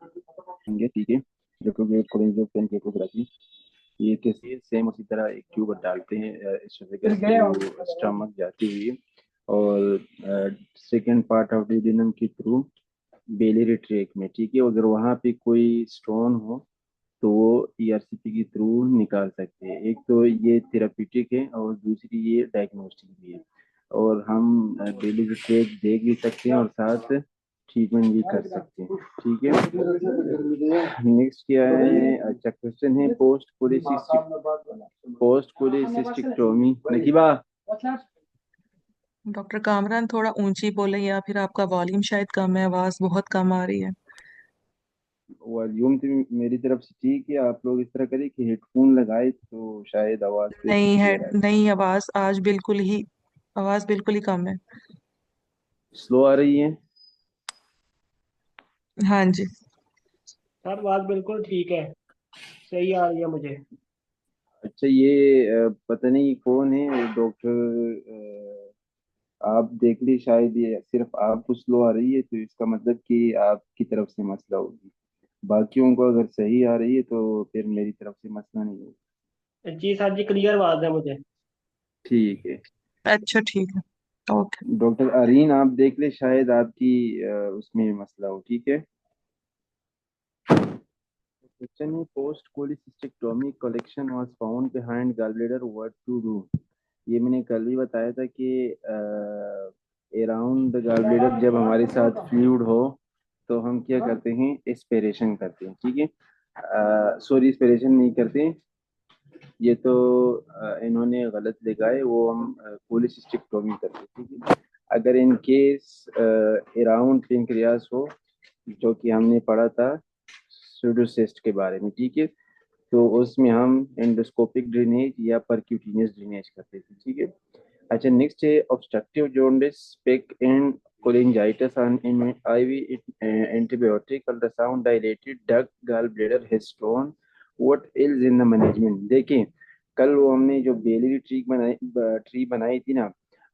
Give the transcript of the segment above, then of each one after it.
होंगे, ठीक है। रेट्रोग्रेड कोलिन ये कैसे सेम उसी तरह एक ट्यूब डालते हैं एसोफेगस थ्रू स्टमक जाती हुई, और सेकेंड पार्ट ऑफ डिडनम के थ्रू बेलियरी ट्रैक में, ठीक है। अगर वहाँ पे कोई स्टोन हो तो वो ईआरसीपी के थ्रू निकाल सकते हैं। एक तो ये थेराप्यूटिक है और दूसरी ये डायग्नोस्टिक भी है, और हम बेलियरी ट्रैक देख भी सकते हैं और साथ ट्रीटमेंट भी कर सकते हैं, ठीक है। नेक्स्ट क्या है, अच्छा क्वेश्चन है, पोस्ट कोलिसिस्टिक्टोमी नकीबा। डॉक्टर कामरान थोड़ा ऊंची बोले, या फिर आपका वॉल्यूम शायद कम है, आवाज बहुत कम आ रही है। वॉल्यूम तो मेरी तरफ से ठीक है, आप लोग इस तरह करें कि हेडफोन लगाए तो शायद आवाज फिर से नहीं है, क्लियर आए। नहीं, आवाज बिल्कुल ही कम है। स्लो आ रही है। हाँ जी। सर बात बिल्कुल ठीक है, सही आ रही है मुझे। अच्छा ये पता नहीं कौन है डॉक्टर, आप देख ली शायद ये सिर्फ आपको स्लो आ रही है, तो इसका मतलब कि आपकी तरफ से मसला होगी। बाकियों को अगर सही आ रही है तो फिर मेरी तरफ से मसला नहीं होगा। जी सर जी, क्लियर आवाज है मुझे। ठीक है। अच्छा, ठीक है। ओके। डॉक्टर अरीन आप देख ले, शायद आपकी उसमें मसला हो, ठीक है। क्वेश्चन है, post cholecystectomy collection was found behind gallbladder, what to do. ये मैंने कल भी बताया था कि अराउंड द गॉलब्लैडर जब हमारे साथ फ्लूइड हो तो हम क्या करते हैं, एस्पिरेशन करते हैं, ठीक है। सॉरी, एस्पिरेशन नहीं करते, ये तो इन्होंने गलत लिखा है, वो हम कोलिसिस्टेक्टोमी करते हैं, ठीक है। अगर इन केस अराउंड पेनक्रियास हो, जो कि हमने पढ़ा था सूडोसिस्ट के बारे में, ठीक है, तो उसमें हम एंडोस्कोपिक ड्रेनेज या परक्यूटेनियस ड्रेनेज करते थे, ठीक है। अच्छा नेक्स्ट है, obstructive jaundice, pack and cholangitis on in IV antibiotic, ultrasound dilated duct gallbladder histone, what else in the management। देखिए कल वो हमने जो बेलियरी ट्री बनाई थी ना,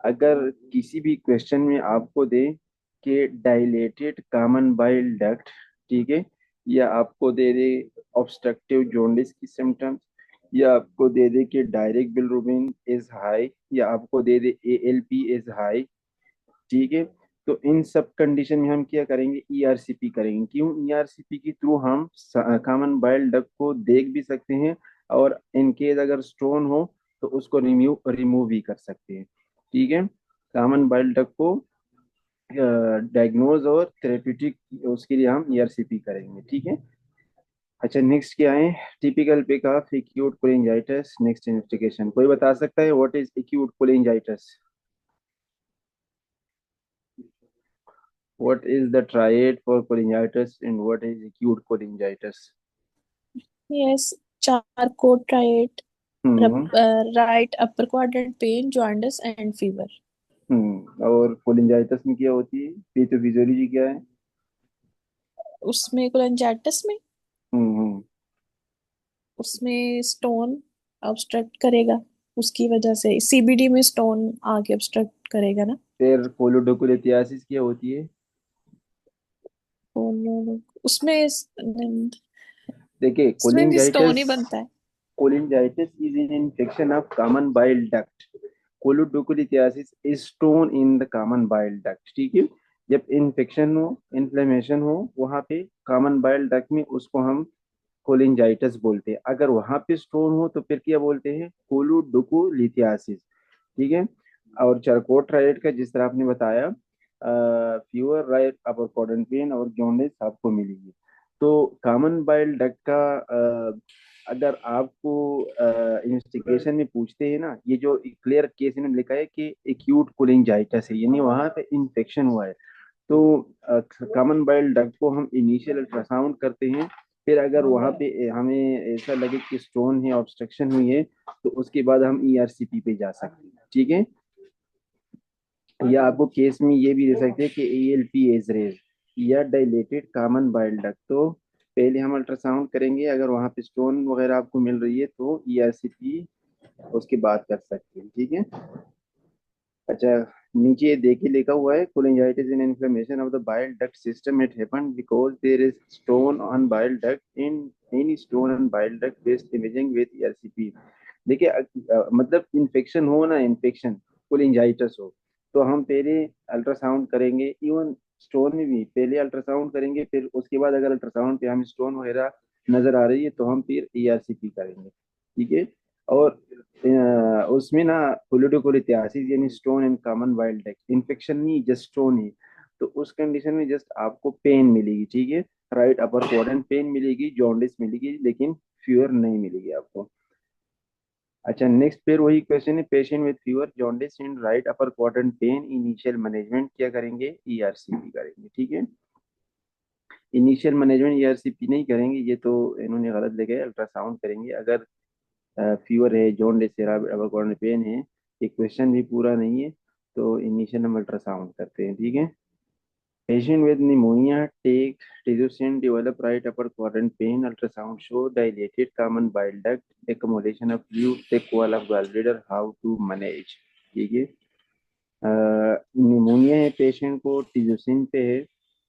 अगर किसी भी क्वेश्चन में आपको दे कि डायलेटेड कॉमन बाइल डक्ट, ठीक है, या आपको दे दे ऑब्स्ट्रक्टिव जॉन्डिस की सिम्टम्स, या आपको दे दे कि डायरेक्ट बिलिरुबिन इज हाई, या आपको दे दे एएलपी इज हाई, ठीक है, तो इन सब कंडीशन में हम क्या करेंगे, ईआरसीपी करेंगे। क्यों, ईआरसीपी के थ्रू हम कॉमन बाइल डक्ट को देख भी सकते हैं, और इन केस अगर स्टोन हो तो उसको रिमूव रिमूव भी कर सकते हैं, ठीक है। कॉमन बाइल डक्ट को डायग्नोज और थेरेप्यूटिक उसके लिए हम ईआरसीपी करेंगे, ठीक है। अच्छा नेक्स्ट क्या है, typical pick of acute cholangitis, next investigation. कोई बता सकता है what is acute cholangitis? What is the triad for cholangitis and what is acute cholangitis? Yes, Charcot triad, hmm. right upper quadrant pain, jaundice and fever. और cholangitis में क्या होती है, pathophysiology क्या है? उसमें कोलेंजाइटिस में, हम्म। उसमें स्टोन ऑब्स्ट्रक्ट करेगा, उसकी वजह से सीबीडी में स्टोन आगे ऑब्स्ट्रक्ट करेगा ना। फिर कोलोडोकुलेटियासिस क्या होती है? उसमें देखिए उसमें भी स्टोन कोलिंजाइटिस, ही बनता है। cholangitis is an infection of common bile duct, कोलोडोकुलेटियासिस is stone in the common bile duct, ठीक है। जब इन्फेक्शन हो, इन्फ्लेमेशन हो वहां पे कॉमन बाइल डक्ट में, उसको हम कोलिंजाइटिस बोलते हैं। अगर वहां पे स्टोन हो तो फिर क्या बोलते हैं, कोलोडोकुलिथियासिस, ठीक है। और चारकोट राइट का जिस तरह आपने बताया, फीवर, राइट अपर कॉर्डन पेन और जॉन्डिस आपको मिलेगी। तो कॉमन बाइल डक्ट का अगर आपको इन्वेस्टिगेशन में पूछते हैं ना, ये जो क्लियर केस इन्होंने लिखा है कि एक्यूट कोलिंजाइटिस है, यानी वहां पे इन्फेक्शन हुआ है, तो कॉमन बाइल डक्ट को हम इनिशियल अल्ट्रासाउंड करते हैं। फिर अगर वहां पे हमें ऐसा लगे कि स्टोन है, ऑब्स्ट्रक्शन हुई है, तो उसके बाद हम ईआरसीपी पे जा सकते हैं, ठीक है। या आपको केस में ये भी दे सकते हैं कि एएलपी एज रेज या डायलेटेड कॉमन बाइल डक्ट। तो पहले हम अल्ट्रासाउंड करेंगे, अगर वहां पे स्टोन वगैरह आपको मिल रही है तो ईआरसीपी उसके बाद कर सकते हैं, ठीक है। अच्छा नीचे देखिए लिखा हुआ है cholangitis in inflammation of the bile duct system. It happened because there is stone on bile duct. In any stone on bile duct based imaging with ERCP. देखिए मतलब इन्फेक्शन हो ना, इन्फेक्शन कोलिंजाइटिस हो, तो हम पहले अल्ट्रासाउंड करेंगे। इवन स्टोन में भी पहले अल्ट्रासाउंड करेंगे, फिर उसके बाद अगर अल्ट्रासाउंड पे हम स्टोन वगैरह नजर आ रही है तो हम फिर ERCP करेंगे। ठीक है। और उसमें ना कोलिडोकोलिथियासिस यानी stone in common bile duct, infection नहीं जस्ट स्टोन ही, तो उस कंडीशन में जस्ट आपको पेन मिलेगी। ठीक है। राइट अपर क्वाड्रेंट पेन मिलेगी, जॉन्डिस मिलेगी, लेकिन फीवर नहीं मिलेगी आपको। अच्छा, नेक्स्ट फिर वही क्वेश्चन है, patient with fever jaundice and right upper quadrant pen, initial management क्या करेंगे? ERCP करेंगे। ठीक है। इनिशियल मैनेजमेंट ERCP नहीं करेंगे, ये तो इन्होंने गलत लिखा है, अल्ट्रासाउंड करेंगे। अगर फीवर है, जॉन्डिस है, अपर क्वाड्रेंट पेन है, ये क्वेश्चन भी पूरा नहीं है, तो इनिशियल हम अल्ट्रासाउंड करते हैं। ठीक है। Patient with pneumonia take Tizocin, develop right upper quadrant pain, ultrasound show dilated common bile duct, accumulation of fluid, thick wall of gallbladder, how to manage। ठीक है। निमोनिया है, पेशेंट को टिजोसिन पे है,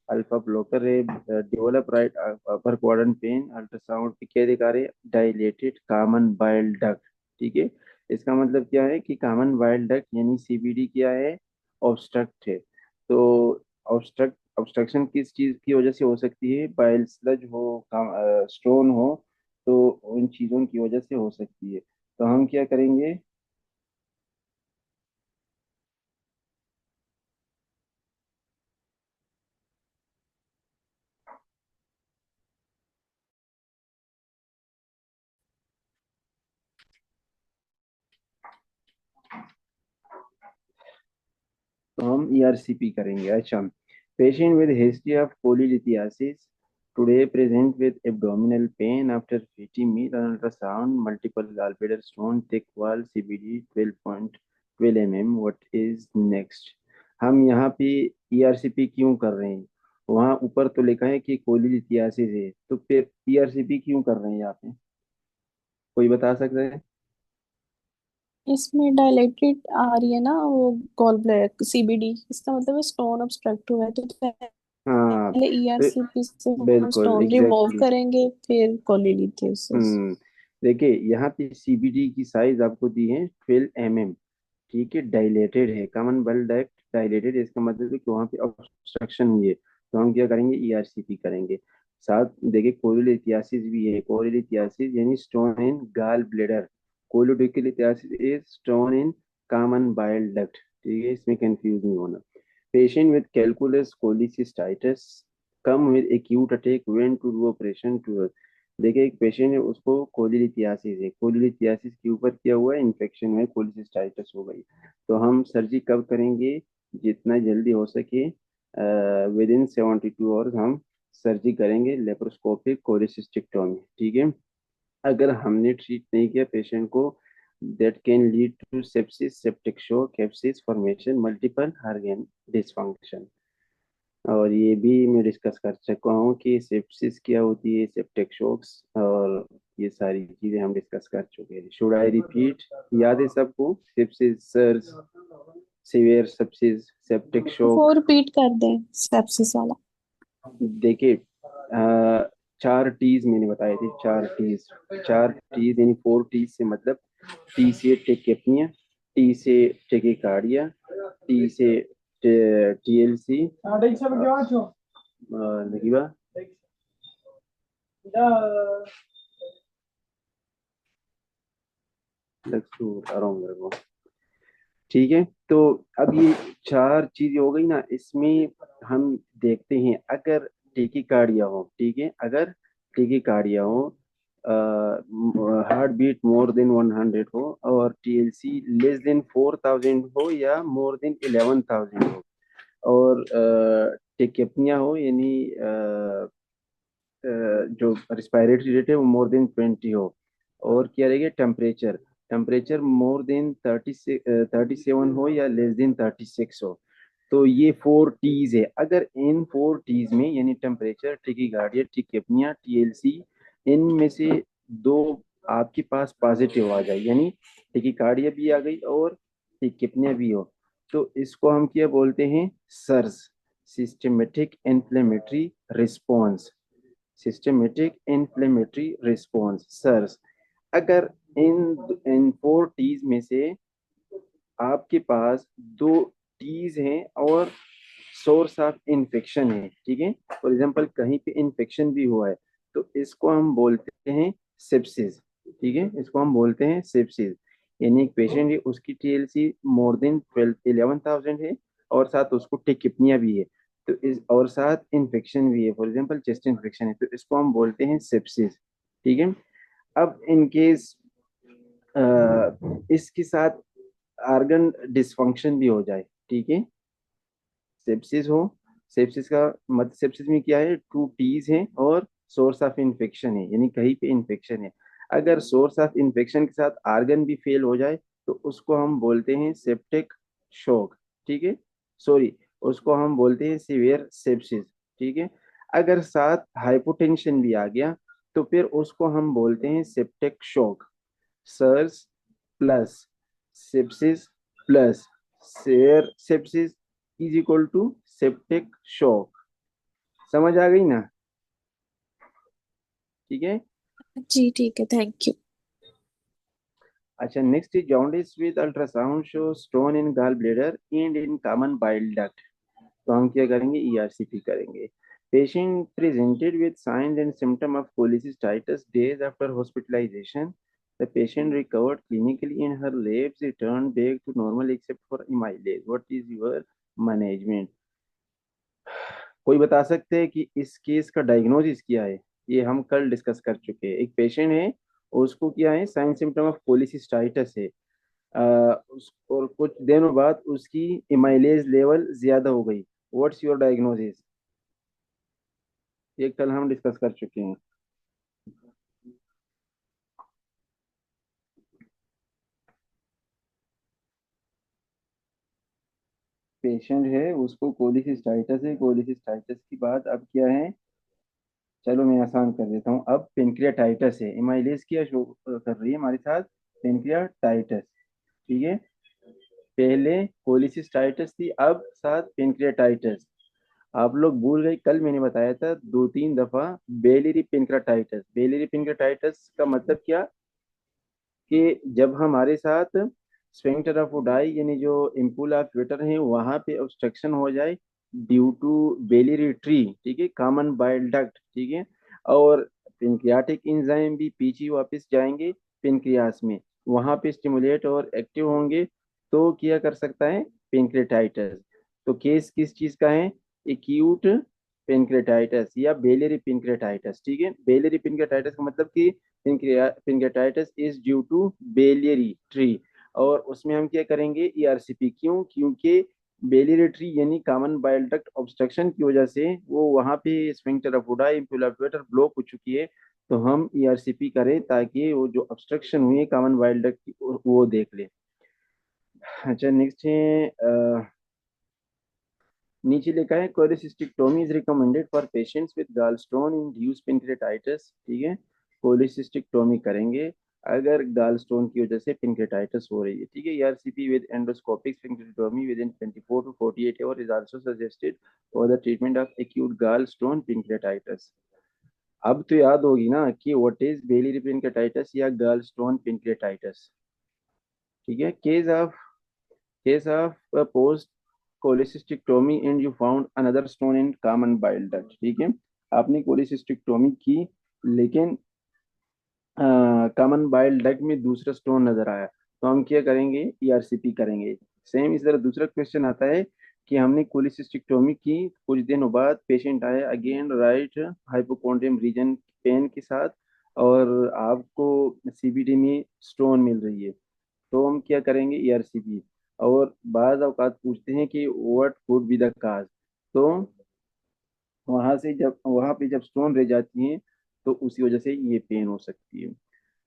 अल्फा ब्लॉकर है, develop right upper quadrant pen, ultrasound पे क्या दिखा रहे? Dilated common bile duct. ठीक है। इसका मतलब क्या है कि कॉमन बाइल डक्ट यानी CBD क्या है? ऑब्स्ट्रक्ट है। तो ऑब्स्ट्रक्शन किस चीज की वजह से हो सकती है? बाइल स्लज हो, स्टोन हो, तो उन चीजों की वजह से हो सकती है। तो हम क्या करेंगे? तो हम ERCP करेंगे। अच्छा, patient with history of cholelithiasis today present with abdominal pain after fatty meal on ultrasound, multiple gallbladder stone, thick wall, CBD 12.12 mm, what is next? हम यहाँ पे ERCP क्यों कर रहे हैं? वहाँ ऊपर तो लिखा है कि कोलिलिथियासिस है, तो फिर ERCP क्यों कर रहे हैं यहाँ पे? कोई बता सकता है? इसमें डायलेटेड आ रही है ना वो गॉल ब्लैक CBD, इसका मतलब स्टोन ऑब्स्ट्रक्ट हुआ है, तो हाँ, पहले ERCP से हम बिल्कुल स्टोन रिमूव एग्जैक्टली। करेंगे, फिर कोलिलिथियोसिस। हम्म। देखिए यहाँ पे CBD की साइज आपको दी है 12 mm। ठीक है। डायलेटेड है, कॉमन बल डक्ट डायलेटेड है, इसका मतलब है कि वहाँ पे ऑब्स्ट्रक्शन हुई है, तो हम क्या करेंगे? ERCP करेंगे। साथ देखिए कोलिलिथियासिस भी है, कोलिलिथियासिस यानी stone in gall bladder, cholelithiasis is stone in common bile duct. ठीक है, इसमें कंफ्यूज नहीं होना। Patient with calculus cholecystitis cum with acute attack when to do operation to. देखिए एक पेशेंट है, उसको कोलिलिथियासिस है, कोलिलिथियासिस के ऊपर क्या हुआ है? इन्फेक्शन में कोलिसिस्टाइटिस हो गई। तो हम सर्जरी कब करेंगे? जितना जल्दी हो सके, विद इन 72 आवर्स हम सर्जरी करेंगे, लेप्रोस्कोपिक कोलिसिस्टिक्टोमी। ठीक है। अगर हमने ट्रीट नहीं किया पेशेंट को, that can lead to sepsis, septic shock, हेप्सिस फॉर्मेशन, मल्टीपल ऑर्गन डिसफंक्शन। और ये भी मैं डिस्कस कर चुका हूँ कि सेप्सिस क्या होती है, सेप्टिक शॉक्स, और ये सारी चीजें हम डिस्कस कर चुके हैं। Should I repeat? याद है सबको? Sepsis, SIRS, severe sepsis, septic वो शॉक। रिपीट कर दें सेप्सिस वाला। देखिए 4 T's मैंने बताए थे, 4 T's। 4 T's यानी 4 T's से मतलब, T से टेकेपनिया, T से टेकिकार्डिया, T से TLC, नकीबा लक्ष्य बता रहा हूँ मेरे को। ठीक है। तो अब ये 4 चीजें हो गई ना, इसमें हम देखते हैं अगर टेकिकार्डिया हो। ठीक है। अगर टेकिकार्डिया हो, हार्ट बीट मोर देन 100 हो, और TLC लेस देन 4000 हो या मोर देन 11,000 हो, और टेकेपनिया हो यानी जो रिस्पायरेटरी रेट है वो मोर देन 20 हो, और क्या रहेगा? टेम्परेचर, टेम्परेचर मोर देन 37 हो या लेस देन 36 हो। तो ये 4 T's है। अगर इन 4 T's में यानी टेम्परेचर, टिकिगार्डिया, टिकेपनिया, TLC, इनमें से दो आपके पास पॉजिटिव आ जाए, यानी टिकिकार्डिया भी आ गई और टिकेपनिया भी हो, तो इसको हम क्या बोलते हैं? SIRS, systematic inflammatory response, systematic inflammatory response, SIRS. अगर इन इन 4 टीज में से आपके पास 2 टीज हैं और सोर्स ऑफ इन्फेक्शन है, ठीक है, फॉर एग्जांपल कहीं पे इन्फेक्शन भी हुआ है, तो इसको हम बोलते हैं सेप्सिस, ठीक है, इसको हम बोलते हैं सेप्सिस। यानी एक पेशेंट है, उसकी टीएलसी मोर देन 11,000 है और साथ उसको टिकिपनिया भी है, तो इस और साथ इन्फेक्शन भी है, फॉर एग्जांपल चेस्ट इन्फेक्शन है, तो इसको हम बोलते हैं सेप्सिस, ठीक है। अब इन केस इसके साथ ऑर्गन डिसफंक्शन भी हो जाए, ठीक है, सेप्सिस हो, सेप्सिस का मत सेप्सिस में क्या है? 2 टीज हैं और सोर्स ऑफ इन्फेक्शन है, यानी कहीं पे इन्फेक्शन है। अगर सोर्स ऑफ इन्फेक्शन के साथ आर्गन भी फेल हो जाए तो उसको हम बोलते हैं सेप्टिक शॉक, ठीक है, सॉरी, उसको हम बोलते हैं सीवियर सेप्सिस, ठीक है। अगर साथ हाइपोटेंशन भी आ गया तो फिर उसको हम बोलते हैं septic shock, SIRS plus sepsis plus severe sepsis is equal to septic shock. समझ आ गई ना? ठीक है। जी ठीक है, थैंक यू। अच्छा, next is jaundice with ultrasound show stone in gall bladder and in common bile duct. तो हम क्या करेंगे? ईआरसीपी करेंगे। Patient presented with signs and symptom of cholecystitis days after hospitalization. The patient recovered clinically and her labs returned back to normal except for amylase. What is your management? कोई बता सकते हैं कि इस केस का diagnosis क्या है? ये हम कल डिस्कस कर चुके हैं। एक पेशेंट है, उसको क्या है? साइन सिम्टम ऑफ कोलिसिस्टाइटिस है, और कुछ दिनों बाद उसकी इमाइलेज लेवल ज्यादा हो गई। What's your diagnosis? ये कल हम डिस्कस कर चुके हैं। पेशेंट है, उसको कोलिसिस्टाइटिस है, कोलिसिस्टाइटिस की बात अब क्या है? चलो मैं आसान कर देता हूँ। अब पेनक्रियाटाइटिस है, इमाइलेज क्या शो कर रही है हमारे साथ? पेनक्रियाटाइटिस, ठीक है। पहले कोलिसिस्टाइटिस थी, अब साथ पेनक्रियाटाइटिस। आप लोग भूल गए, कल मैंने बताया था 2-3 दफा बेलिरी पेनक्रियाटाइटिस। बेलिरी पेनक्रियाटाइटिस का मतलब क्या? कि जब हमारे साथ स्फिंक्टर ऑफ उडाई यानी जो इम्पुल ऑफ वेटर है वहां पे ऑब्स्ट्रक्शन हो जाए ड्यू टू बेलिरी ट्री, ठीक है, कॉमन बाइल डक्ट, ठीक है, और पेनक्रियाटिक एंजाइम भी पीछे वापस जाएंगे पेनक्रियास में, वहां पे स्टिमुलेट और एक्टिव होंगे, तो क्या कर सकता है? पेनक्रियाटाइटिस। तो केस किस चीज का है? एक्यूट पेनक्रियाटाइटिस या बेलिरी पेनक्रियाटाइटिस, ठीक है। बेलिरी पेनक्रियाटाइटिस का मतलब कि pancreatitis is due to biliary tree, और उसमें हम क्या करेंगे? ईआरसीपी। क्यों? क्योंकि बेलियरी ट्री यानी कॉमन बाइल डक्ट ऑब्स्ट्रक्शन की वजह से वो वहां पे स्फिंक्टर ऑफ उडाई इम्पुलेटर ब्लॉक हो चुकी है, तो हम ईआरसीपी करें ताकि वो जो ऑब्स्ट्रक्शन हुई है कॉमन बाइल डक्ट की वो देख ले। अच्छा, नेक्स्ट है नीचे लिखा है cholecystectomy is recommended for patients with gallstone induced pancreatitis, ठीक है। कोलिसिस्टिक्टोमी करेंगे अगर गॉलस्टोन की वजह से पेनक्रेटाइटिस हो रही है, ठीक है। ERCP with endoscopic sphincterotomy within 24 to 48 hour is also suggested for the treatment of acute gallstone pancreatitis. अब तो याद होगी ना कि व्हाट इज बेलियरी पेनक्रेटाइटिस या गॉलस्टोन पेनक्रेटाइटिस, ठीक है। Case of post cholecystectomy and you found another stone in common bile duct, ठीक है। आपने कोलिसिस्टिक्टोमी की लेकिन कॉमन बाइल डक्ट में दूसरा स्टोन नजर आया, तो हम क्या करेंगे? ईआरसीपी करेंगे। सेम इस तरह दूसरा क्वेश्चन आता है कि हमने कोलिसिस्टिक्टोमी की, कुछ दिनों बाद पेशेंट आया again right hypochondrium region pain के साथ, और आपको सीबीडी में स्टोन मिल रही है, तो हम क्या करेंगे? ईआरसीपी। और बाद औकात पूछते हैं कि what could be the cause, तो वहां पे जब स्टोन रह जाती हैं तो उसी वजह से ये पेन हो सकती है।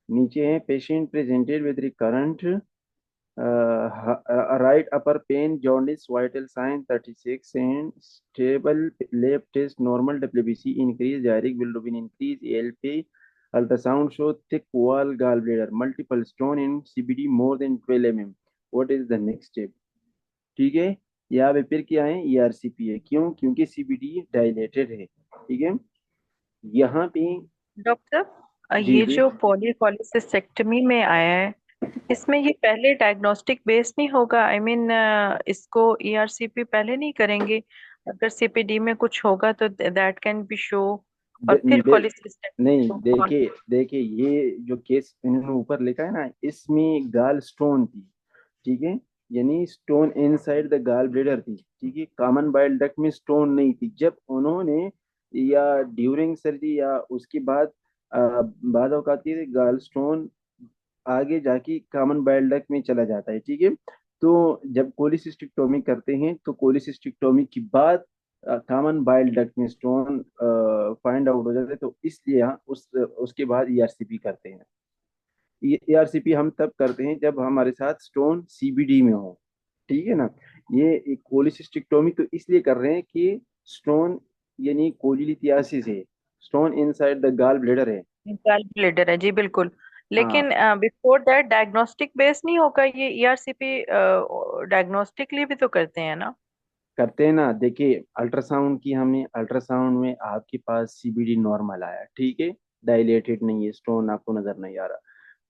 नीचे है patient presented with recurrent right upper pain jaundice vital sign 36 and stable left test normal WBC increase direct bilirubin increase ALP ultrasound show thick wall gallbladder multiple stone in CBD more than 12 mm. What is the next step? ठीक है। यहाँ पे फिर क्या है, ERCP है, क्यों? क्योंकि सीबीडी डायलेटेड है, ठीक है। यहाँ पे डॉक्टर जी ये जी, जो पॉलीपॉलिसिस्टेक्टमी में आया है, इसमें ये पहले डायग्नोस्टिक बेस नहीं होगा? आई मीन इसको ईआरसीपी पहले नहीं करेंगे? अगर सीपीडी में कुछ होगा तो दैट कैन बी शो, और दे, फिर दे, नहीं, कोलिसिस्टेक्टमी को। देखिए देखिए, ये जो केस इन्होंने ऊपर लिखा है ना, इसमें गाल स्टोन थी, ठीक है। यानी stone inside the gall bladder थी, ठीक है। कॉमन बाइल डक्ट में स्टोन नहीं थी। जब उन्होंने, या ड्यूरिंग सर्जरी या उसके बाद, बाद औकात की गाल स्टोन आगे जाके कॉमन बाइल डक्ट में चला जाता है, ठीक है। तो जब कोलिसिस्टिक्टोमी करते हैं तो कोलिसिस्टिक्टोमी के बाद कॉमन बाइल डक्ट में स्टोन फाइंड आउट हो जाता है, तो इसलिए उसके बाद ईआरसीपी करते हैं। ईआरसीपी हम तब करते हैं जब हमारे साथ स्टोन सीबीडी में हो, ठीक है ना। ये एक कोलिसिस्टिक्टोमी तो इसलिए कर रहे हैं कि स्टोन, यानी कोलिलिथियासिस है, stone inside the gall bladder है। गैल ब्लेडर है जी, बिल्कुल। हाँ, लेकिन बिफोर दैट डायग्नोस्टिक बेस नहीं होगा? ये ईआरसीपी डायग्नोस्टिकली भी तो करते हैं ना? करते हैं ना। देखिए, अल्ट्रासाउंड की हमने, अल्ट्रासाउंड में आपके पास सीबीडी नॉर्मल आया, ठीक है, डायलेटेड नहीं है, स्टोन आपको नजर नहीं आ रहा।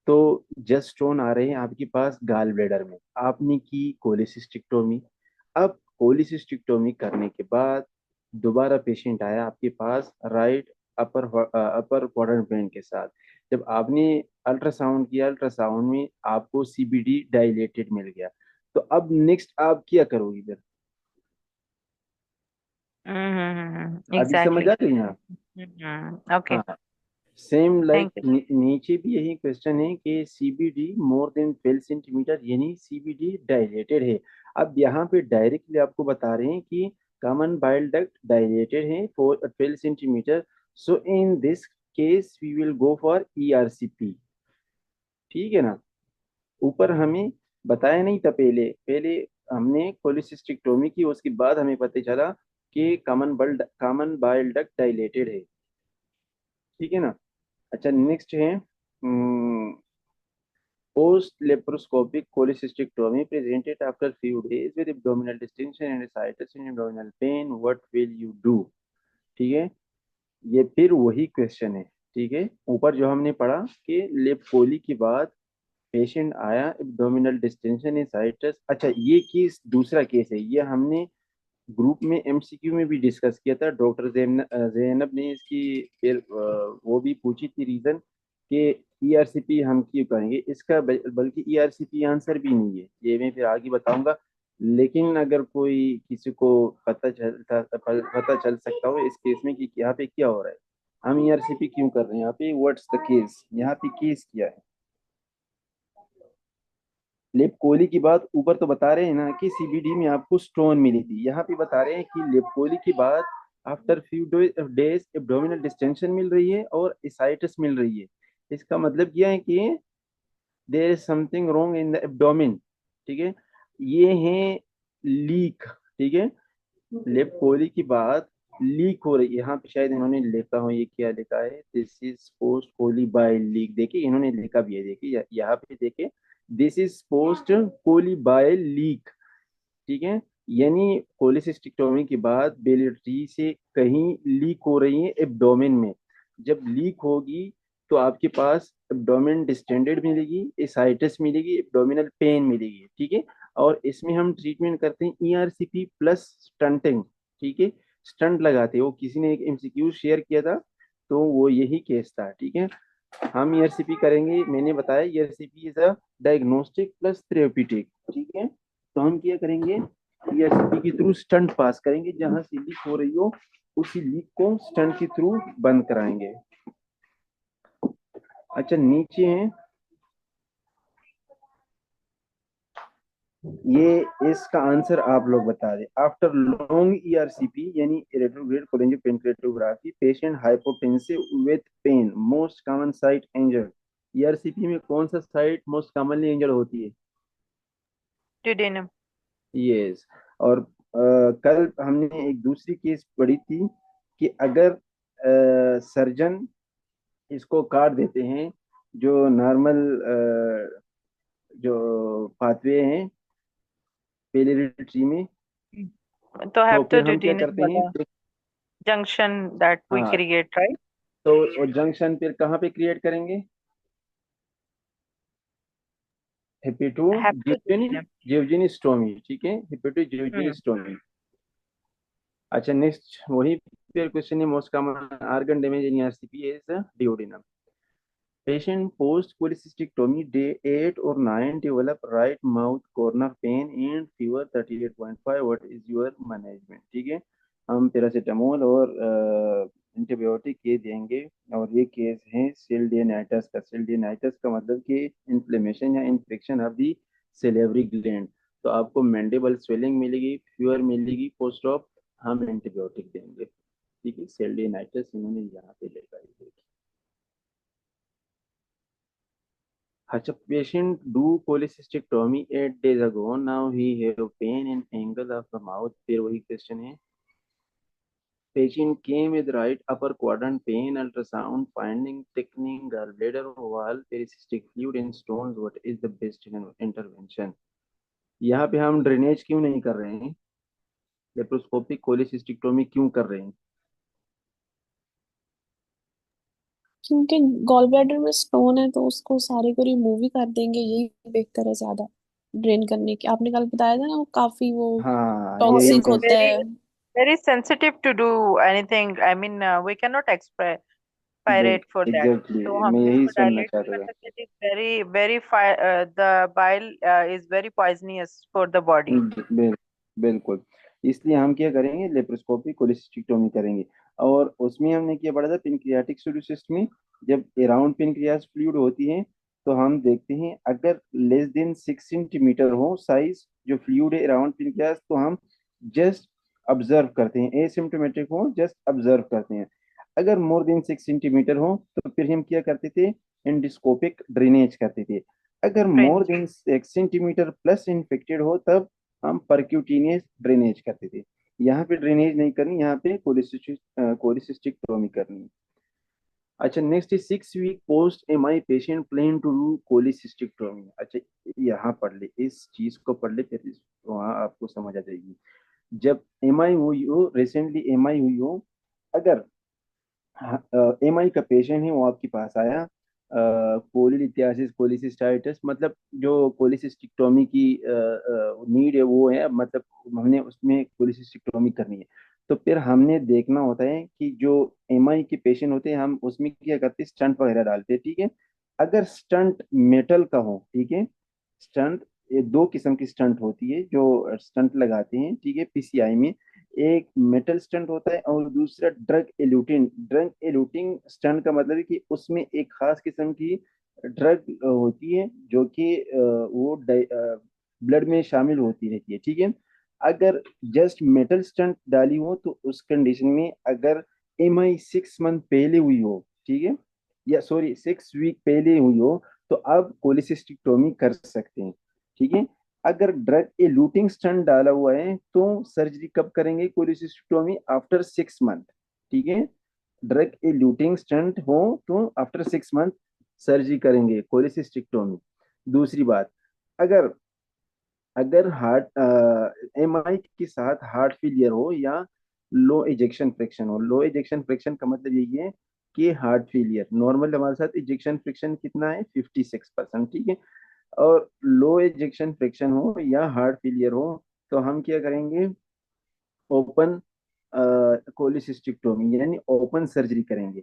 तो जस्ट स्टोन आ रहे हैं आपके पास गाल ब्लेडर में, आपने की कोलिसिस्टिक्टोमी। अब कोलिसिस्टिक्टोमी करने के बाद दोबारा पेशेंट आया आपके पास राइट अपर क्वाड्रेंट पेन के साथ। जब आपने अल्ट्रासाउंड किया, अल्ट्रासाउंड में आपको सीबीडी डायलेटेड मिल गया, तो अब नेक्स्ट आप क्या करोगी फिर? अभी समझ एग्जैक्टली। आ गई ना? ओके। हाँ, सेम लाइक थैंक यू। नीचे भी यही क्वेश्चन है कि सीबीडी मोर देन 12 सेंटीमीटर, यानी सीबीडी डायलेटेड है। अब यहाँ पे डायरेक्टली आपको बता रहे हैं कि कॉमन बाइल डक्ट डायलेटेड है for 12 centimetre, so in this case we will go for ERCP, ठीक है ना। ऊपर हमें बताया नहीं था, पहले पहले हमने कोलिसिस्टिक्टोमी की, उसके बाद हमें पता चला कि कॉमन बाइल डक्ट डायलेटेड है, ठीक है ना। अच्छा, नेक्स्ट है post laparoscopic cholecystectomy presented after few days with abdominal distension and ascites and abdominal pain, what will you do? ठीक है, ये फिर वही क्वेश्चन है, ठीक है। ऊपर जो हमने पढ़ा कि लेप कोली के बाद पेशेंट आया, एब्डोमिनल डिस्टेंशन एसाइटिस। अच्छा, ये केस दूसरा केस है, ये हमने ग्रुप में एमसीक्यू में भी डिस्कस किया था। डॉक्टर जैनब ने इसकी फिर वो भी पूछी थी रीजन कि ईआरसीपी हम क्यों करेंगे इसका, बल्कि ईआरसीपी आंसर भी नहीं है, ये मैं फिर आगे बताऊंगा। लेकिन अगर कोई किसी को पता चल सकता हो इस केस में कि यहाँ पे क्या हो रहा है, हम ईआरसीपी क्यों कर रहे हैं यहाँ पे, व्हाट्स द केस, यहाँ पे केस क्या है। लेप कोली की बात ऊपर तो बता रहे हैं ना कि सीबीडी में आपको स्टोन मिली थी, यहाँ पे बता रहे हैं कि लेप कोली की बाद after few days abdominal distension मिल रही है और एसाइटिस मिल रही है। इसका मतलब क्या है कि there is something wrong in the abdomen, ठीक है। ये है लीक, ठीक है। लेप कोली की बाद लीक हो रही है, यहाँ पे शायद इन्होंने लिखा हो, ये क्या लिखा है, this is post coli bile leak, देखिए इन्होंने लिखा भी है, देखिए यहाँ पे देखिए, this is post coli bile leak, ठीक है। यानी कोलिसिस्टिक्टोमी के बाद बेलिट्री से कहीं लीक हो रही है एब्डोमेन में। जब लीक होगी तो आपके पास एब्डोमेन डिस्टेंडेड मिलेगी, एसाइटिस मिलेगी, एब्डोमिनल पेन मिलेगी, ठीक है। और इसमें हम ट्रीटमेंट करते हैं ईआरसीपी प्लस स्टंटिंग, ठीक है। स्टंट लगाते हैं, वो किसी ने एक एमसीक्यू शेयर किया था, तो वो यही केस था, ठीक है। हम ईआरसीपी करेंगे, मैंने बताया ERCP is a diagnostic plus therapeutic, ठीक है। तो हम क्या करेंगे, ईआरसीपी के थ्रू स्टंट पास करेंगे, जहां से लीक हो रही हो उसी लीक को स्टंट के थ्रू बंद कराएंगे। अच्छा, नीचे है ये, इसका आंसर आप लोग बता दें। आफ्टर लॉन्ग ईआरसीपी यानी retrograde cholangiopancreatography patient hypotensive with pain, most common site injured. ERCP में कौन सा साइट मोस्ट कॉमनली इंजर्ड होती है? ड्यूडेनम। यस। और कल हमने एक दूसरी केस पढ़ी थी कि अगर सर्जन इसको काट देते हैं, जो नॉर्मल जो पाथवे हैं पेलियरी ट्री में। तो तो have फिर to हम क्या duodenum करते हैं वाला junction that we हाँ, create, right? तो वो जंक्शन फिर कहाँ पे क्रिएट करेंगे? Hepato Have to जियोजेनी duodenum. जियोजेनिस्टोमी, ठीक है, हेपेटो Hmm. जियोजेनिस्टोमी। अच्छा, नेक्स्ट वही फिर क्वेश्चन है, most common organ damage in ERCP is duodenum. Patient post cholecystectomy day 8 or 9 develop right mouth corner pain and fever 38.5. What is your management? ठीक है, हम paracetamol और एंटीबायोटिक ये देंगे। और ये केस है सेल्डियनाइटिस का। सेल्डियनाइटिस का मतलब कि इन्फ्लेमेशन या infection of the salivary gland. तो आपको मैंडिबल स्वेलिंग मिलेगी, फीवर मिलेगी, पोस्ट ऑप हम एंटीबायोटिक देंगे। ठीक है, सेल्डियनाइटिस इन्होंने यहाँ पे लगाई है। अच्छा, patient do cholecystectomy 8 days ago. Now he have pain in angle of the mouth. फिर वही क्वेश्चन है। Patient came with right upper quadrant pain, ultrasound finding thickening gallbladder wall, peristaltic fluid and stones. What is the best intervention? यहाँ पे हम drainage क्यों नहीं कर रहे हैं? लेप्रोस्कोपिक कोलिसिस्टेक्टोमी क्यों कर रहे हैं? क्योंकि गॉल ब्लैडर में स्टोन है तो उसको सारे को रिमूव ही कर देंगे, यही बेहतर है ज्यादा ड्रेन करने की। आपने कल बताया था ना, वो काफी वो हाँ, No, यही it's टॉक्सिक मैं होता very, है। very sensitive to do anything. I mean, we cannot expirate for that. तो एग्जैक्टली हम मैं यही इसको सुनना dilate नहीं चाहता कर था। सकते। It is very, very the bile is very poisonous for the body. Bill, बिल्कुल। इसलिए हम क्या करेंगे, लेप्रोस्कोपी कोलिसिस्टेक्टोमी करेंगे। और उसमें हमने क्या पढ़ा था, पेनक्रियाटिक सिस्ट में जब अराउंड पेनक्रियास फ्लूइड होती है तो हम देखते हैं अगर लेस देन 6 सेंटीमीटर हो साइज जो फ्लूइड है अराउंड पेनक्रियास, तो हम जस्ट ऑब्जर्व करते हैं। एसिम्प्टोमेटिक हो जस्ट ऑब्जर्व करते हैं। अगर मोर देन 6 सेंटीमीटर हो तो फिर हम क्या करते थे, एंडोस्कोपिक ड्रेनेज करते थे। अगर more Drainage. Then 6 centimetre plus infected हो तब हम परक्यूटेनियस ड्रेनेज करते थे। यहाँ पे ड्रेनेज नहीं करनी, यहाँ पे कोलिसिस्टिक्टोमी करनी है। अच्छा, next is 6 week post M I patient plan to do cholecystectomy. अच्छा, यहाँ पढ़ ले, इस चीज को पढ़ ले, फिर वहाँ आपको समझ आ जाएगी। जब एम आई हुई हो, रिसेंटली एम आई हुई हो, अगर एम आई का पेशेंट है वो आपके पास आया, कोलिलिथियासिस कोलिसिस्टाइटिस, मतलब जो कोलिसिस्टिक्टोमी की नीड है वो है, मतलब हमने उसमें कोलिसिस्टिक्टोमी करनी है। तो फिर हमने देखना होता है कि जो एम आई के पेशेंट होते हैं हम उसमें क्या करते हैं, स्टंट वगैरह डालते हैं। ठीक है, अगर स्टंट मेटल का हो, ठीक है, स्टंट, ये दो किस्म की स्टंट होती है जो स्टंट लगाते हैं, ठीक है, पीसीआई में। एक मेटल स्टंट होता है और दूसरा ड्रग एलूटिंग स्टंट का मतलब है कि उसमें एक खास किस्म की ड्रग होती है जो कि वो ब्लड में शामिल होती रहती है। ठीक है, अगर जस्ट मेटल स्टंट डाली हो तो उस कंडीशन में अगर एम आई 6 मंथ पहले हुई हो, ठीक है, या सॉरी 6 वीक पहले हुई हो, तो आप कोलिसिस्टिक्टोमी कर सकते हैं। ठीक है, अगर ड्रग ए लूटिंग स्टंट डाला हुआ है तो सर्जरी कब करेंगे, कोलिसिस्टोमी आफ्टर 6 मंथ। ठीक है, ड्रग ए लूटिंग स्टंट हो तो आफ्टर 6 मंथ सर्जरी करेंगे, कोलिसिस्टिक्टोमी। दूसरी बात, अगर अगर हार्ट एम आई के साथ हार्ट फेलियर हो या लो इजेक्शन फ्रैक्शन हो। लो इजेक्शन फ्रैक्शन का मतलब यही है कि हार्ट फेलियर, नॉर्मल हमारे साथ इजेक्शन फ्रैक्शन कितना है, 56%। ठीक है, और लो इजेक्शन फ्रैक्शन हो या हार्ट फेलियर हो तो हम क्या करेंगे, ओपन कोलिसिस्टिक्टोमी यानी ओपन सर्जरी करेंगे।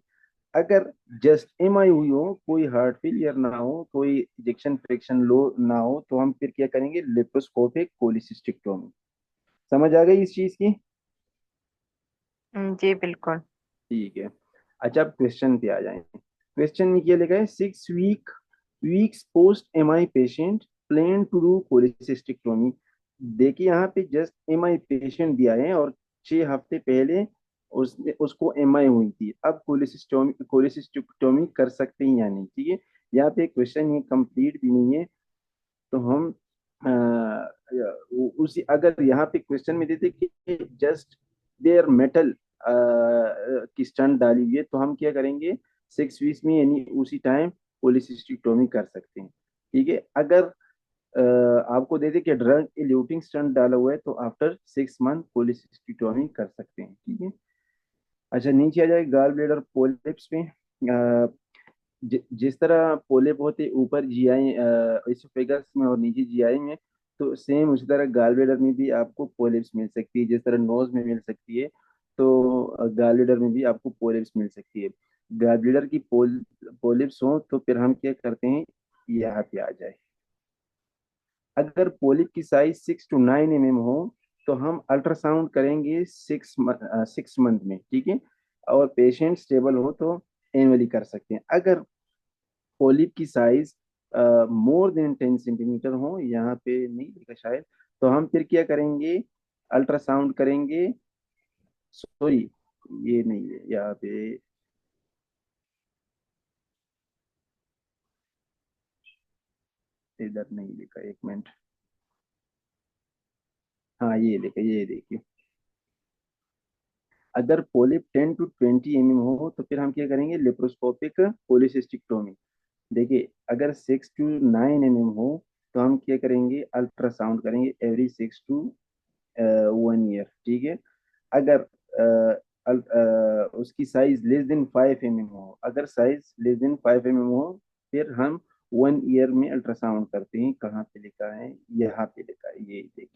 अगर जस्ट एम आई हुई हो, कोई हार्ट फेलियर ना हो, कोई इजेक्शन फ्रैक्शन लो ना हो, तो हम फिर क्या करेंगे, लेप्रोस्कोपिक कोलिसिस्टिक्टोमी। समझ आ गई इस चीज की? जी बिल्कुल। ठीक है। अच्छा, अब क्वेश्चन पे आ जाए। क्वेश्चन में क्या लिखा है, 6 weeks post M I patient plan to do cholecystectomy. देखिए यहाँ पे जस्ट एम आई पेशेंट दिया है और 6 हफ्ते पहले उसने उसको एम आई हुई थी। अब कोलिसिस्टिक्टोमी कर सकते हैं या नहीं? ठीक है, यहाँ पे क्वेश्चन ये कंप्लीट भी नहीं है। तो हम उसी, अगर यहाँ पे क्वेश्चन में देते कि जस्ट देयर मेटल की स्टंट डाली हुई है तो हम क्या करेंगे, 6 वीक्स में यानी उसी टाइम कोलिसिस्टिक्टोमी कर सकते हैं। ठीक है, अगर आपको दे दे कि ड्रग इल्यूटिंग स्टंट डाला हुआ है तो आफ्टर 6 मंथ कोलिसिस्टेक्टोमी कर सकते हैं, ठीक है। अच्छा, नीचे आ जाए गाल ब्लेडर पोलिप्स में। जिस तरह पोलिप होते ऊपर जीआई इसोफेगस में और नीचे जीआई में, तो सेम उसी तरह गाल ब्लेडर में भी आपको पोलिप्स मिल सकती है। जिस तरह नोज में मिल सकती है, तो गाल ब्लेडर में भी आपको पोलिप्स मिल सकती है। गाल ब्लेडर की पोलिप्स हो तो फिर हम क्या करते हैं, यहाँ पे आ जाए। अगर पोलिप की साइज 6 to 9 mm हो तो हम अल्ट्रासाउंड करेंगे 6 मंथ में, ठीक है। और पेशेंट स्टेबल हो तो एनुअली कर सकते हैं। अगर पोलिप की साइज मोर देन 10 सेंटीमीटर हो, यहाँ पे नहीं लिखा शायद, तो हम फिर क्या करेंगे, अल्ट्रासाउंड करेंगे। सॉरी, ये नहीं है यहाँ पे, इधर नहीं लिखा, एक मिनट। हाँ, ये लिखा, ये देखिए। अगर पोलिप 10 to 20 mm हो तो फिर हम क्या करेंगे, लेप्रोस्कोपिक पोलिसिस्टिक्टोमी। देखिए, अगर 6 to 9 mm हो तो हम क्या करेंगे, अल्ट्रासाउंड करेंगे एवरी 6 to 1 year, ठीक है। अगर उसकी साइज लेस देन 5 mm हो, अगर साइज लेस देन 5 mm हो, फिर हम 1 year में अल्ट्रासाउंड करते हैं। कहाँ पे लिखा है, यहाँ पे लिखा है, ये देखिए।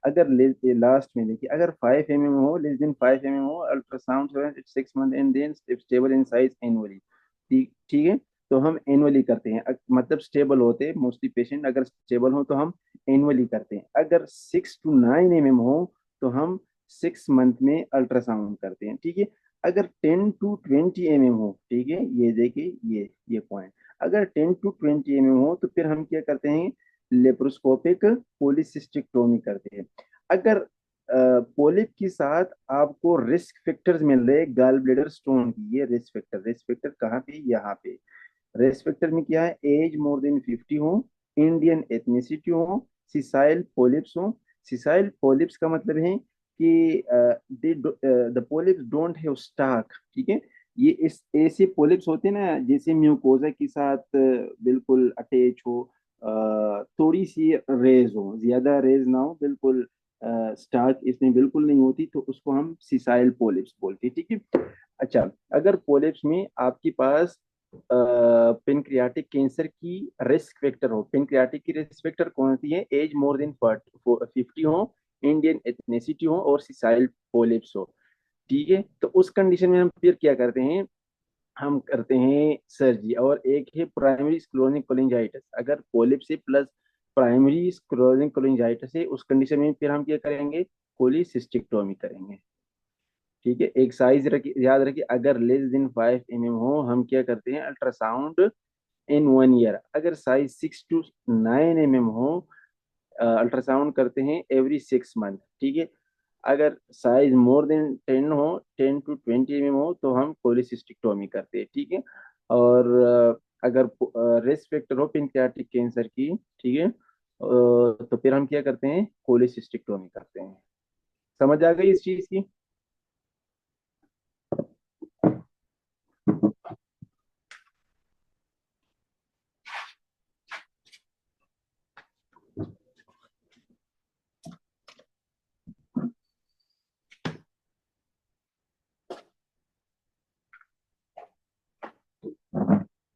अगर लास्ट में देखिए, अगर 5 mm हो, लेस देन 5 mm हो, ultrasound 6 month and then stable in size annually, ठीक ठीक है। तो हम एनुअली करते हैं, मतलब स्टेबल होते हैं मोस्टली पेशेंट। अगर स्टेबल हो तो हम एनुअली करते हैं। अगर 6 to 9 mm हो तो हम 6 मंथ में अल्ट्रासाउंड करते हैं, ठीक है। अगर 10 to 20 mm हो, ठीक है, ये देखिए, ये पॉइंट। अगर 10 to 20 mm हो तो फिर हम क्या करते हैं, लेप्रोस्कोपिक पोलिसिस्टिक्टोमी करते हैं। अगर पोलिप के साथ आपको रिस्क फैक्टर्स मिल रहे गाल ब्लेडर स्टोन की, ये रिस्क फैक्टर कहाँ पे, यहाँ पे। रिस्क फैक्टर में क्या है, एज मोर देन 50 हो, इंडियन एथनिसिटी हो, सिसाइल पोलिप्स हो। सिसाइल पोलिप्स का मतलब है कि the polyps don't have stock, ठीक है। ये इस ऐसे पोलिप्स होते हैं ना, जैसे म्यूकोजा के साथ बिल्कुल अटैच हो, थोड़ी सी रेज हो, ज्यादा रेज ना हो, बिल्कुल स्टार्च इसमें बिल्कुल नहीं होती, तो उसको हम सिसाइल पोलिप्स बोलते हैं, ठीक है। अच्छा, अगर पोलिप्स में आपके पास पेनक्रियाटिक कैंसर की रिस्क फैक्टर हो, पेनक्रियाटिक की रिस्क फैक्टर कौन सी है, एज मोर देन 50 हो, इंडियन एथनिसिटी हो और सिसाइल पोलिप्स हो, ठीक है। तो उस कंडीशन में हम फिर क्या करते हैं, हम करते हैं सर्जरी। और एक है प्राइमरी स्क्लेरोटिक कोलिंजाइटिस। अगर पोलिप से प्लस प्राइमरी स्क्लेरोटिक कोलिंजाइटिस है, उस कंडीशन में फिर हम क्या करेंगे, कोलिसिस्टिक्टोमी करेंगे, ठीक है। एक साइज रखिए, याद रखिए, अगर लेस देन 5 mm हो हम क्या करते हैं, अल्ट्रासाउंड इन 1 year। अगर साइज 6 to 9 mm हो, अल्ट्रासाउंड करते हैं एवरी 6 मंथ, ठीक है। अगर साइज मोर देन 10 हो, 10 to 20 mm हो, तो हम कोलिसिस्टिक्टोमी करते हैं, ठीक है। और अगर रिस्क फैक्टर हो पेनक्रियाटिक कैंसर की, ठीक है, तो फिर हम क्या करते हैं, कोलिसिस्टिक्टोमी करते हैं। समझ आ गई इस चीज की।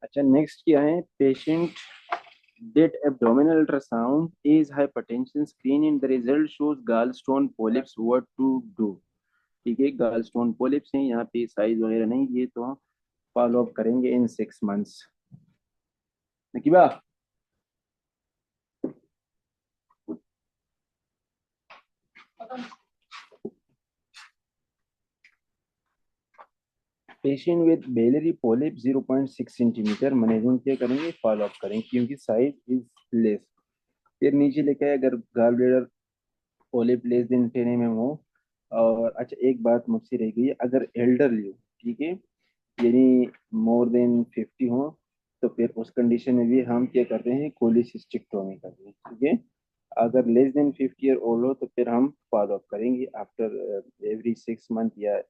अच्छा, नेक्स्ट क्या है, patient did abdominal ultrasound is hypertension screening, the result shows gallstone polyps, what to do, ठीक है। gallstone polyps हैं, यहाँ पे साइज वगैरह नहीं दिए, तो हम फॉलो अप करेंगे in 6 months. Naqiba, patient with biliary polyp 0.6 centimetre management क्या करेंगे, फॉलो अप करेंगे, क्योंकि साइज इज लेस। फिर नीचे लिखा है, अगर gall bladder polyp less than 10 mm हो। और अच्छा, एक बात मुझसे रह गई है, अगर एल्डरली हो, ठीक है, यानी मोर देन 50 हो, तो फिर उस कंडीशन में भी हम क्या करते हैं, कोलिसिस्टिक्टोमी करते हैं, ठीक है। अगर लेस देन 50 year old हो तो फिर हम फॉलो अप करेंगे आफ्टर एवरी 6 मंथ या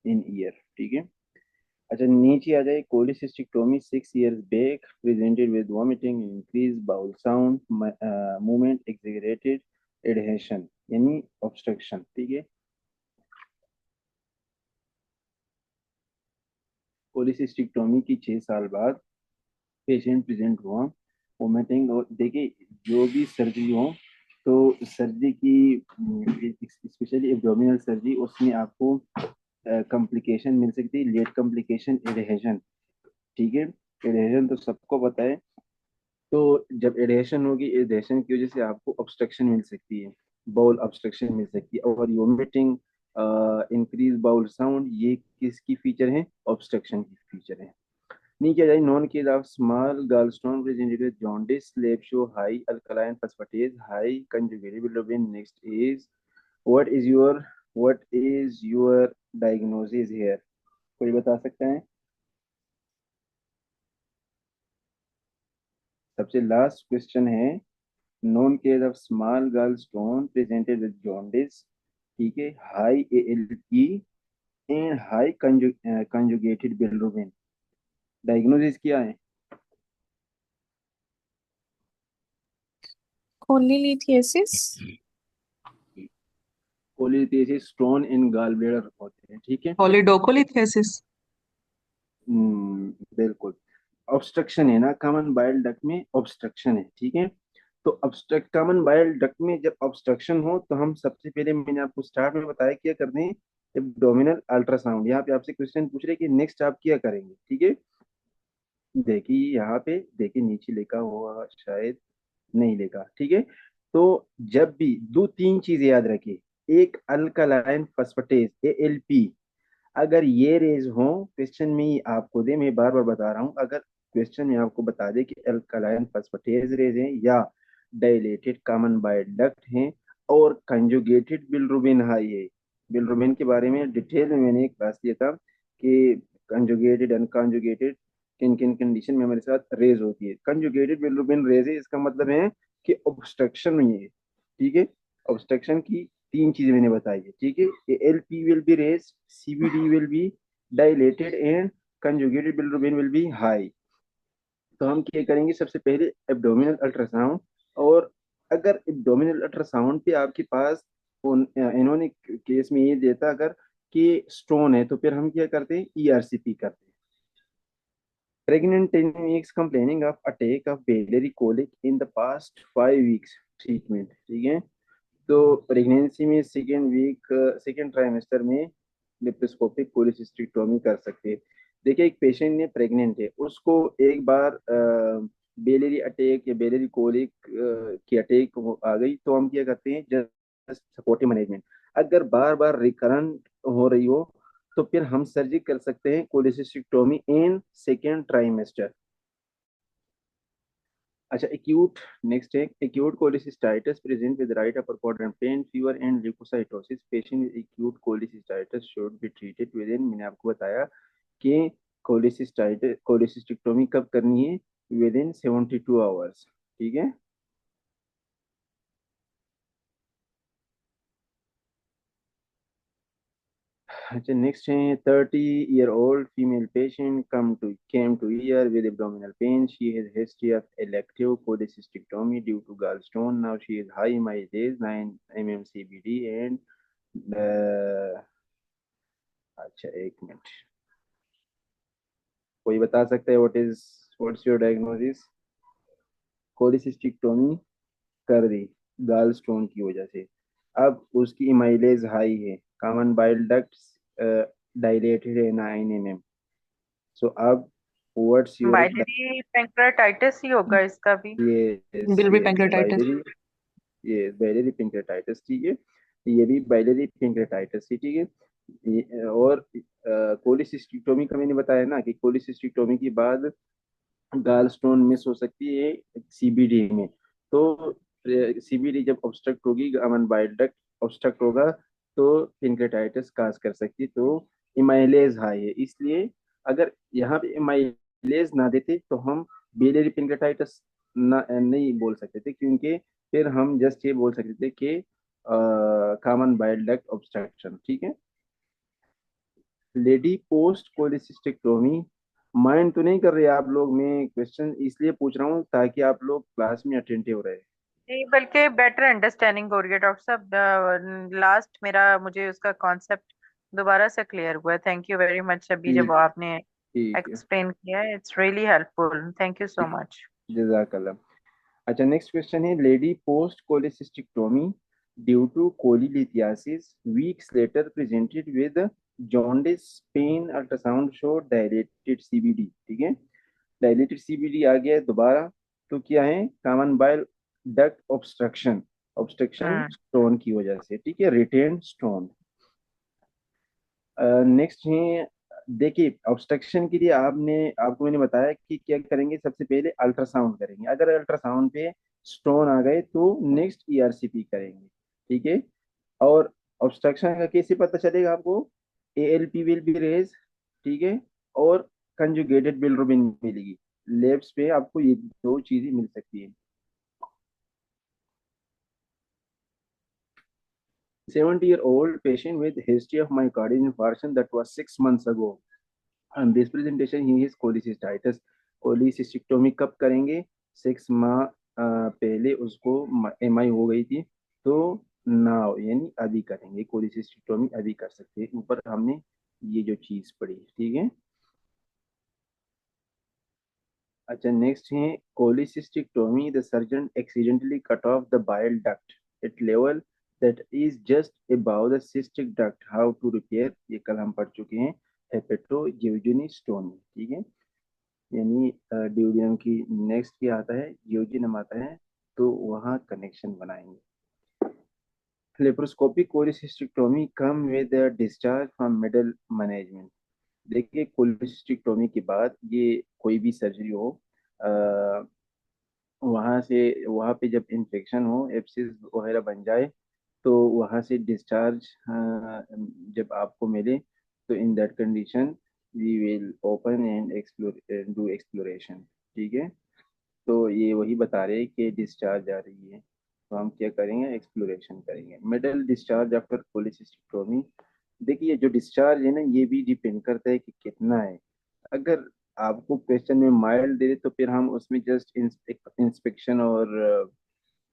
इन ईयर, ठीक है। अच्छा नीचे आ जाए, cholecystectomy 6 years back, presented with vomiting, increase bowel sound, movement, exaggerated adhesion यानी ऑब्स्ट्रक्शन। ठीक है, कोलिसिस्टिक्टोमी की 6 साल बाद पेशेंट प्रेजेंट हुआ वोमिटिंग, और देखिए जो भी सर्जरी हो तो सर्जरी की स्पेशली एब्डोमिनल सर्जरी, उसमें आपको कॉम्प्लिकेशन मिल सकती है, लेट कॉम्प्लिकेशन एडहेशन। ठीक है, एडहेशन तो सबको पता है। तो जब एडहेशन होगी, एडहेशन की वजह से आपको ऑब्स्ट्रक्शन मिल सकती है, बाउल ऑब्स्ट्रक्शन मिल सकती है, और वोमिटिंग, इंक्रीज बाउल साउंड, ये किसकी फीचर है? ऑब्स्ट्रक्शन की फीचर है। नीचे जाए, non case of small gallstone presented with jaundice, स्लेप show high alkaline phosphatase, high conjugated bilirubin. Next is what is your diagnosis here? कोई बता सकता है? सबसे लास्ट क्वेश्चन है, non case of small gallstone presented with jaundice, ठीक है, high ALE and high conjugated bilirubin. Diagnosis क्या है? Cholelithiasis. Cholelithiasis stone in gall bladder होते हैं। ठीक है, पॉलीडोकोलिथेसिस। बिल्कुल। ऑब्स्ट्रक्शन है ना, कॉमन बाइल डक्ट में ऑब्स्ट्रक्शन है। ठीक है, तो ऑब्स्ट्रक्ट कॉमन बाइल डक्ट में जब ऑब्स्ट्रक्शन हो तो हम सबसे पहले, मैंने आपको स्टार्ट में बताया क्या करते हैं, एब्डोमिनल अल्ट्रासाउंड। यहाँ पे आपसे क्वेश्चन पूछ रहे हैं कि नेक्स्ट आप क्या करेंगे। ठीक है, देखिए यहाँ पे, देखिए नीचे लिखा हुआ शायद नहीं लिखा। ठीक है, तो जब भी दो तीन चीजें याद रखिए, एक अल्कलाइन फॉस्फेटेज एएलपी, अगर ये रेज हो क्वेश्चन में ही आपको दे, मैं बार बार बता रहा हूँ, अगर क्वेश्चन में आपको बता दे कि अल्कलाइन फॉस्फेटेज रेज है या डायलेटेड कॉमन बाइल डक्ट है और कंजुगेटेड बिलिरुबिन हाई है। बिलिरुबिन के बारे में डिटेल में मैंने एक क्लास लिया था कि कंजुगेटेड अनकंजुगेटेड किन किन कंडीशन में हमारे साथ रेज होती है। कंजुगेटेड बिलिरुबिन रेज है, इसका मतलब है कि ऑब्स्ट्रक्शन नहीं है। ठीक है, ऑब्स्ट्रक्शन की तीन चीजें मैंने बताई है। ठीक है, LP will be raised, CBD will be dilated and conjugated bilirubin will be high. तो हम क्या करेंगे, सबसे पहले एब्डोमिनल अल्ट्रासाउंड, और अगर एब्डोमिनल अल्ट्रासाउंड पे आपके पास इन्होंने केस में ये देता अगर कि स्टोन है, तो फिर हम क्या करते हैं, ईआरसीपी करते हैं। Pregnant 10 weeks complaining of attack of biliary colic in the past 5 weeks, treatment. ठीक है, तो प्रेगनेंसी में सेकेंड ट्राइमेस्टर में लेप्रोस्कोपिक कोलिसिस्टिक्टोमी कर सकते हैं। देखिए एक पेशेंट ने प्रेग्नेंट है, उसको एक बार बेलेरी अटैक या बेलेरी कोलिक की अटैक आ गई, तो हम क्या करते हैं, जस्ट सपोर्टिव मैनेजमेंट। अगर बार बार रिकरेंट हो रही हो तो फिर हम सर्जरी कर सकते हैं कोलिसिस्टिक्टोमी इन सेकेंड ट्राइमेस्टर। अच्छा एक्यूट, नेक्स्ट है acute cholecystitis present with right upper quadrant pain, fever and leucocytosis. Patient with acute cholecystitis should be treated with in, मैंने आपको बताया कि कोलिसिस्टिक्टोमी कब करनी है, विद इन 72 hours। ठीक है, अच्छा नेक्स्ट है 30-year-old female patient came to ER with abdominal pain. She has history of elective cholecystectomy due to gallstone. Now she is high mileage 9 mm CBD and अच्छा एक मिनट, कोई बता सकता है व्हाट्स योर डायग्नोसिस? कोलिसिस्टिक्टोमी कर दी गाल stone की वजह से, अब उसकी माइलेज हाई है, कॉमन बाइल डक्ट डायलेटेड है 9 mm। सो अब व्हाट्स योर, बाइलरी पेंक्रेटाइटिस ही होगा इसका भी। बिलबी ये पेंक्रेटाइटिस। बाइलरी, ये बाइलरी पेंक्रेटाइटिस। ठीक है, ये भी बाइलरी पेंक्रेटाइटिस थी। ठीक है, और कोलिसिस्टिक्टोमी का मैंने बताया ना कि कोलिसिस्टिक्टोमी के बाद गाल स्टोन मिस हो सकती है सीबीडी में। तो सीबीडी जब ऑब्स्ट्रक्ट होगी, अमन बाइल डक्ट ऑब्स्ट्रक्ट होगा, तो पेंक्रेटाइटिस काज कर सकती है। तो इमाइलेज हाई है, इसलिए अगर यहाँ पे इमाइलेज ना देते तो हम बिलियरी पेंक्रेटाइटिस ना नहीं बोल सकते थे, क्योंकि फिर हम जस्ट ये बोल सकते थे कि कॉमन बाइल डक्ट ऑब्स्ट्रक्शन। ठीक है, लेडी पोस्ट कोलिसिस्टेक्टोमी, माइंड तो नहीं कर रहे आप लोग? मैं क्वेश्चन इसलिए पूछ रहा हूँ ताकि आप लोग क्लास में अटेंटिव रहे। नहीं, बल्कि बेटर अंडरस्टैंडिंग हो रही है डॉक्टर साहब। लास्ट मेरा मुझे उसका कॉन्सेप्ट दोबारा से क्लियर हुआ है। थैंक यू वेरी मच अभी जब ठीक आपने ठीक है, एक्सप्लेन किया है। It's really helpful, thank you so much. जजाकल्ला। अच्छा, नेक्स्ट क्वेश्चन है, lady post cholecystectomy due to cholelithiasis weeks later presented with jaundice, pain, ultrasound show dilated CBD. ठीक है, डायलेटेड सीबीडी आ गया है दोबारा। तो क्या है, common bile duct obstruction, obstruction hmm. Stone की वजह से। ठीक है, रिटेन स्टोन। नेक्स्ट है, देखिए ऑब्स्ट्रक्शन के लिए आपको मैंने बताया कि क्या करेंगे, सबसे पहले अल्ट्रासाउंड करेंगे। अगर अल्ट्रासाउंड पे स्टोन आ गए तो नेक्स्ट ईआरसीपी करेंगे। ठीक है, और ऑब्स्ट्रक्शन का कैसे पता चलेगा आपको? एएलपी विल बी रेज, ठीक है, और कंजुगेटेड बिलिरुबिन मिलेगी। लेब्स पे आपको ये दो चीजें मिल सकती है। 70-year-old patient with history of myocardial infarction that was 6 months ago. On this presentation he is cholecystitis। कोलिसिस्टिक्टोमी कब करेंगे? 6 माह पहले उसको एमआई हो गई थी, तो नाउ यानी अभी करेंगे कोलिसिस्टिक्टोमी, अभी कर सकते हैं। ऊपर हमने ये जो चीज पढ़ी, ठीक है। अच्छा, नेक्स्ट है cholecystectomy, the surgeon accidentally cut off the bile duct at level that is just about the cystic duct, how to repair. ये कल हम पढ़ चुके हैं, हेपेटोजियोजेनिस्टोमी। ठीक है, यानी ड्यूडियम की नेक्स्ट क्या आता है, यूजिनम आता है, तो वहाँ कनेक्शन बनाएंगे। Laparoscopic cholecystectomy come with discharge from middle management. देखिए कोलिसिस्टिक्टोमी के बाद ये कोई भी सर्जरी हो, वहाँ से वहाँ पे जब इन्फेक्शन हो, एब्सिस वगैरह बन जाए, तो वहाँ से डिस्चार्ज जब आपको मिले, तो in that condition we will open and explore do exploration. ठीक है, तो ये वही बता रहे हैं कि डिस्चार्ज आ रही है, तो हम क्या करेंगे, एक्सप्लोरेशन करेंगे। मिडल डिस्चार्ज आफ्टर कोलिसिस्टिक्टोमी, देखिए जो डिस्चार्ज है ना, ये भी डिपेंड करता है कि कितना है। अगर आपको क्वेश्चन में माइल्ड दे दे तो फिर हम उसमें जस्ट इंस्पेक्शन और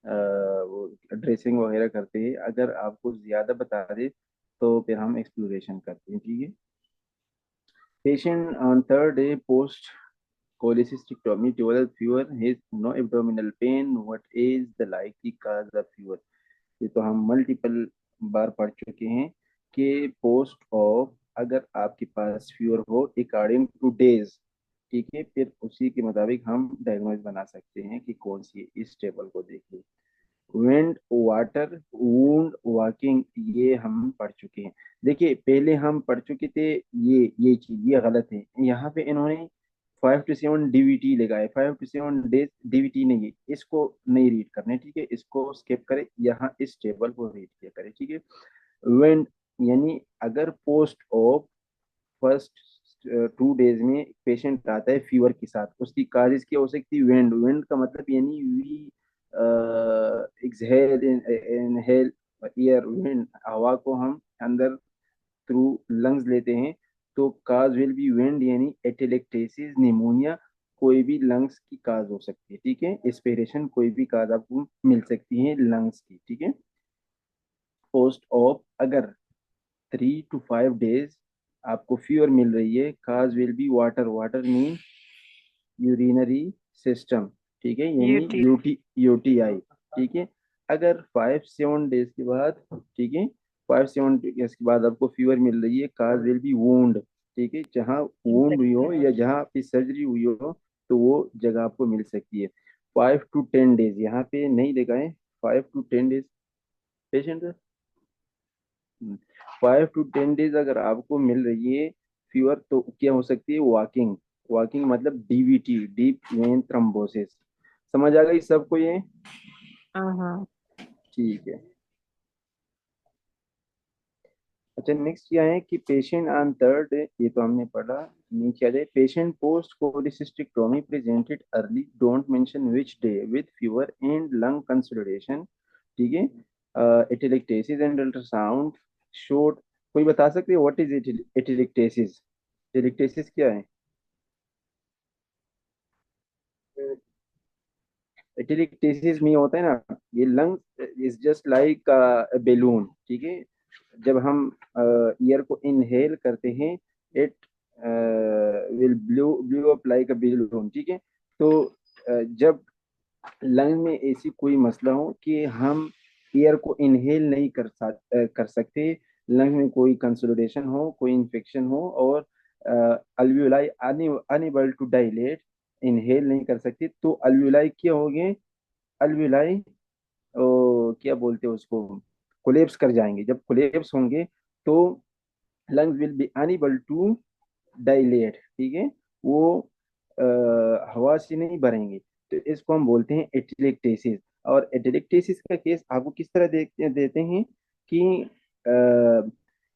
वो ड्रेसिंग वगैरह करते हैं। अगर आपको ज्यादा बता दे तो फिर हम एक्सप्लोरेशन करते हैं। ठीक है, patient on third day post cholecystectomy developed fever, has no abdominal pain, what is the likely cause of fever। ये तो हम मल्टीपल बार पढ़ चुके हैं कि पोस्ट ऑफ अगर आपके पास फीवर हो अकॉर्डिंग टू डेज, ठीक है, फिर उसी के मुताबिक हम डायग्नोज बना सकते हैं कि कौन सी है। इस टेबल को देखिए, विंड, वाटर, वूंड, वॉकिंग, ये हम पढ़ चुके हैं। देखिए पहले हम पढ़ चुके थे, ये चीज ये गलत है। यहाँ पे इन्होंने 5 to 7 डीवीटी लगाए, 5 to 7 डेज डीवीटी नहीं है, इसको नहीं रीड करने। ठीक है, इसको स्किप करें, यहाँ इस टेबल को रीड किया करें। ठीक है, विंड यानी अगर पोस्ट ऑफ फर्स्ट 2 डेज में पेशेंट आता है फीवर के साथ, उसकी काजिज क्या हो सकती है, विंड। विंड का मतलब यानी we exhale inhale air, wind हवा को हम अंदर थ्रू लंग्स लेते हैं, तो काज विल बी विंड यानी एटेलेक्टेसिस, निमोनिया, कोई भी लंग्स की काज हो सकती है। ठीक है, एस्पिरेशन, कोई भी काज आपको मिल सकती है लंग्स की। ठीक है, पोस्ट ऑफ अगर 3 to 5 डेज आपको फीवर मिल रही है, cause will be water, water mean urinary system. ठीक है, यानी यूटी। यूटीआई। ठीक है, अगर 5-7 डेज के बाद, ठीक है, 5-7 डेज के बाद आपको फीवर मिल रही है, काज विल बी वूंड। ठीक है, जहाँ वूंड हुई हो या जहाँ आपकी सर्जरी हुई हो, तो वो जगह आपको मिल सकती है। 5 to 10 डेज यहाँ पे नहीं लगाए, 5 to 10 days patient, 5 to 10 days अगर आपको मिल रही है फीवर, तो क्या हो सकती है, वॉकिंग। वॉकिंग मतलब डीवीटी, डीप वेन थ्रोम्बोसिस। समझ आ गई सबको ये? हम्म। ठीक है। अच्छा, नेक्स्ट क्या है कि पेशेंट ऑन थर्ड, ये तो हमने पढ़ा। नीचे आ जाए, patient post cholecystectomy presented early, don't mention which day, with fever and lung consolidation. ठीक है, एटेलेक्टेसिस एंड अल्ट्रासाउंड शोड कोई बता सकते हैं व्हाट इज एटेलेक्टेसिस? एटेलेक्टेसिस क्या है? एटेलेक्टेसिस में होता है ना, ये lung is just like balloon, ठीक है। जब हम एयर को इनहेल करते हैं, it will blue blew up like a balloon, ठीक है। तो जब लंग में ऐसी कोई मसला हो कि हम एयर को इनहेल नहीं कर सकते, लंग में कोई कंसोलिडेशन हो, कोई इन्फेक्शन हो, और alveoli unable to dilate, inhale नहीं कर सकते, तो अल्वियोलाई क्या हो गए? अल्वियोलाई क्या बोलते हैं उसको, कोलेप्स कर जाएंगे। जब कोलेप्स होंगे तो lungs will be unable to dilate, ठीक है। वो हवा से नहीं भरेंगे, तो इसको हम बोलते हैं एटेलेक्टेसिस। और एटेलेक्टेसिस का केस आपको किस तरह देते हैं कि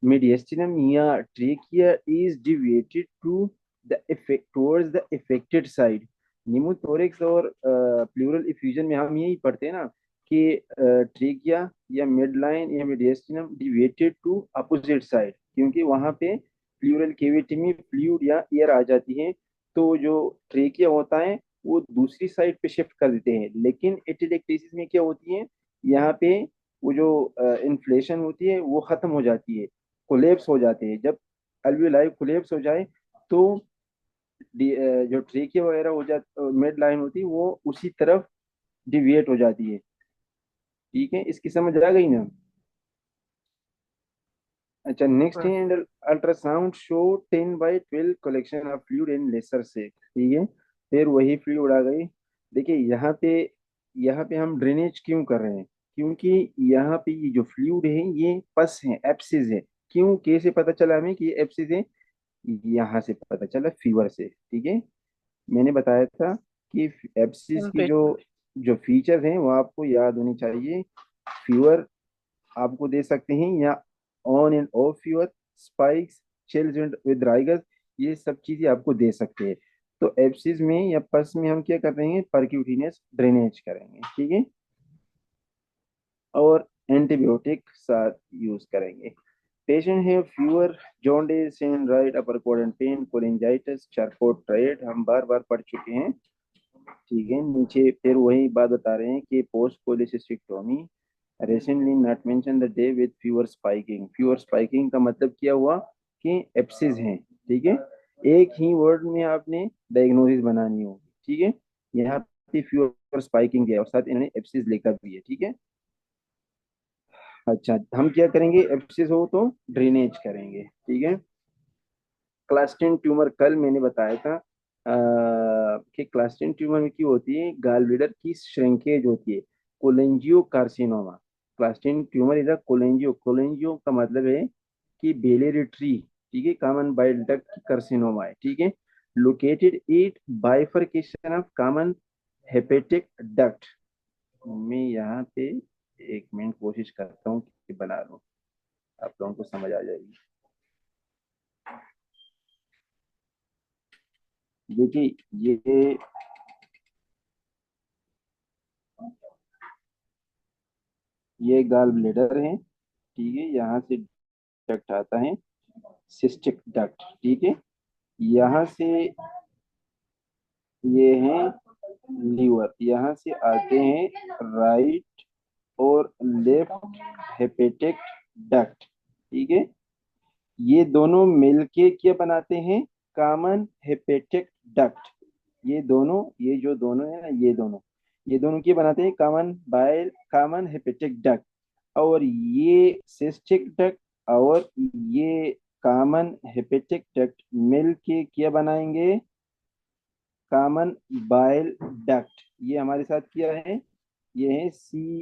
मीडियस्टिनम या trachea is deviated to the effect towards the affected side. Pneumothorax और प्लूरल इफ्यूजन में हम यही पढ़ते हैं ना कि ट्रेकिया या मिड लाइन या mediastinum deviated to opposite side, क्योंकि वहां पे प्लूरल केविटी में फ्लूइड या एयर आ जाती है, तो जो ट्रेकिया होता है वो दूसरी साइड पे शिफ्ट कर देते हैं। लेकिन एटेलेक्टेसिस में क्या होती है, यहाँ पे वो जो इन्फ्लेशन होती है वो खत्म हो जाती है, कोलेप्स हो जाते हैं। जब अल्वियोलाई कोलेप्स हो जाए तो जो ट्रेकिया वगैरह हो जाती, मिड लाइन होती है, वो उसी तरफ डिविएट हो जाती है। ठीक है, इसकी समझ आ गई ना? अच्छा, नेक्स्ट हाँ। है ultrasound show 10/12 collection of fluid in laser से, ठीक है। फिर वही फ्लूइड आ गई। देखिए यहाँ पे हम ड्रेनेज क्यों कर रहे हैं? क्योंकि यहाँ पे ये जो फ्लूइड है ये पस है, एप्सिस है। क्यों, कैसे पता चला हमें कि ये एप्सिस है? यहाँ से पता चला, फीवर से, ठीक है। मैंने बताया था कि एप्सिस की जो टेम्परेचर। जो फीचर्स हैं वो आपको याद होनी चाहिए। फीवर आपको दे सकते हैं, या on end of fever, spikes, chills with rigors, ये सब चीजें आपको दे सकते हैं। तो एब्सिस में या पस में हम क्या कर रहे हैं? परक्यूटिनियस ड्रेनेज करेंगे, ठीक है। और एंटीबायोटिक साथ यूज करेंगे। पेशेंट है fever, jaundice and right upper colon pain, cholangitis, Charcot triad, हम बार बार पढ़ चुके हैं, ठीक है। नीचे फिर वही बात बता रहे हैं कि post कोलिसिस्टिक्टोमी recently not mention the day with fever spiking। fever spiking का मतलब क्या हुआ कि एप्सिस हैं, ठीक है। एक ही वर्ड में आपने डायग्नोसिस बनानी होगी, ठीक है। यहाँ पे फीवर स्पाइकिंग है और साथ इन्होंने एप्सिस लिखा भी है, ठीक है। अच्छा, हम क्या करेंगे? एप्सिस हो तो ड्रेनेज करेंगे, ठीक है। क्लास्टिन ट्यूमर कल मैंने बताया था कि क्लास्टिन ट्यूमर में क्यों होती है? गाल ब्लैडर की श्रिंकेज होती है, कोलेंजियो कार्सिनोमा। क्लास्टिन ट्यूमर इज अ कोलेंजियो, कोलेंजियो का मतलब है कि बेलियरी ट्री, ठीक है। कॉमन बाइल डक्ट कार्सिनोमा है, ठीक है। Located at bifurcation of common hepatic duct. मैं यहाँ पे एक मिनट कोशिश करता हूँ कि बना लूँ, आप लोगों को समझ आ जाएगी। देखिए ये गाल ब्लेडर है, ठीक है। यहाँ से डक्ट आता है, सिस्टिक डक्ट, ठीक है। यहाँ से ये है लीवर, यहाँ से आते हैं राइट और लेफ्ट हेपेटिक डक्ट, ठीक है। ये दोनों मिलके क्या बनाते हैं? Common hepatic duct. ये जो दोनों है ना, ये दोनों क्या बनाते हैं? Common hepatic duct. और ये सिस्टिक डक्ट और ये कॉमन हेपेटिक डक्ट मिल के क्या बनाएंगे? Common bile duct. ये हमारे साथ क्या है? ये है CBD।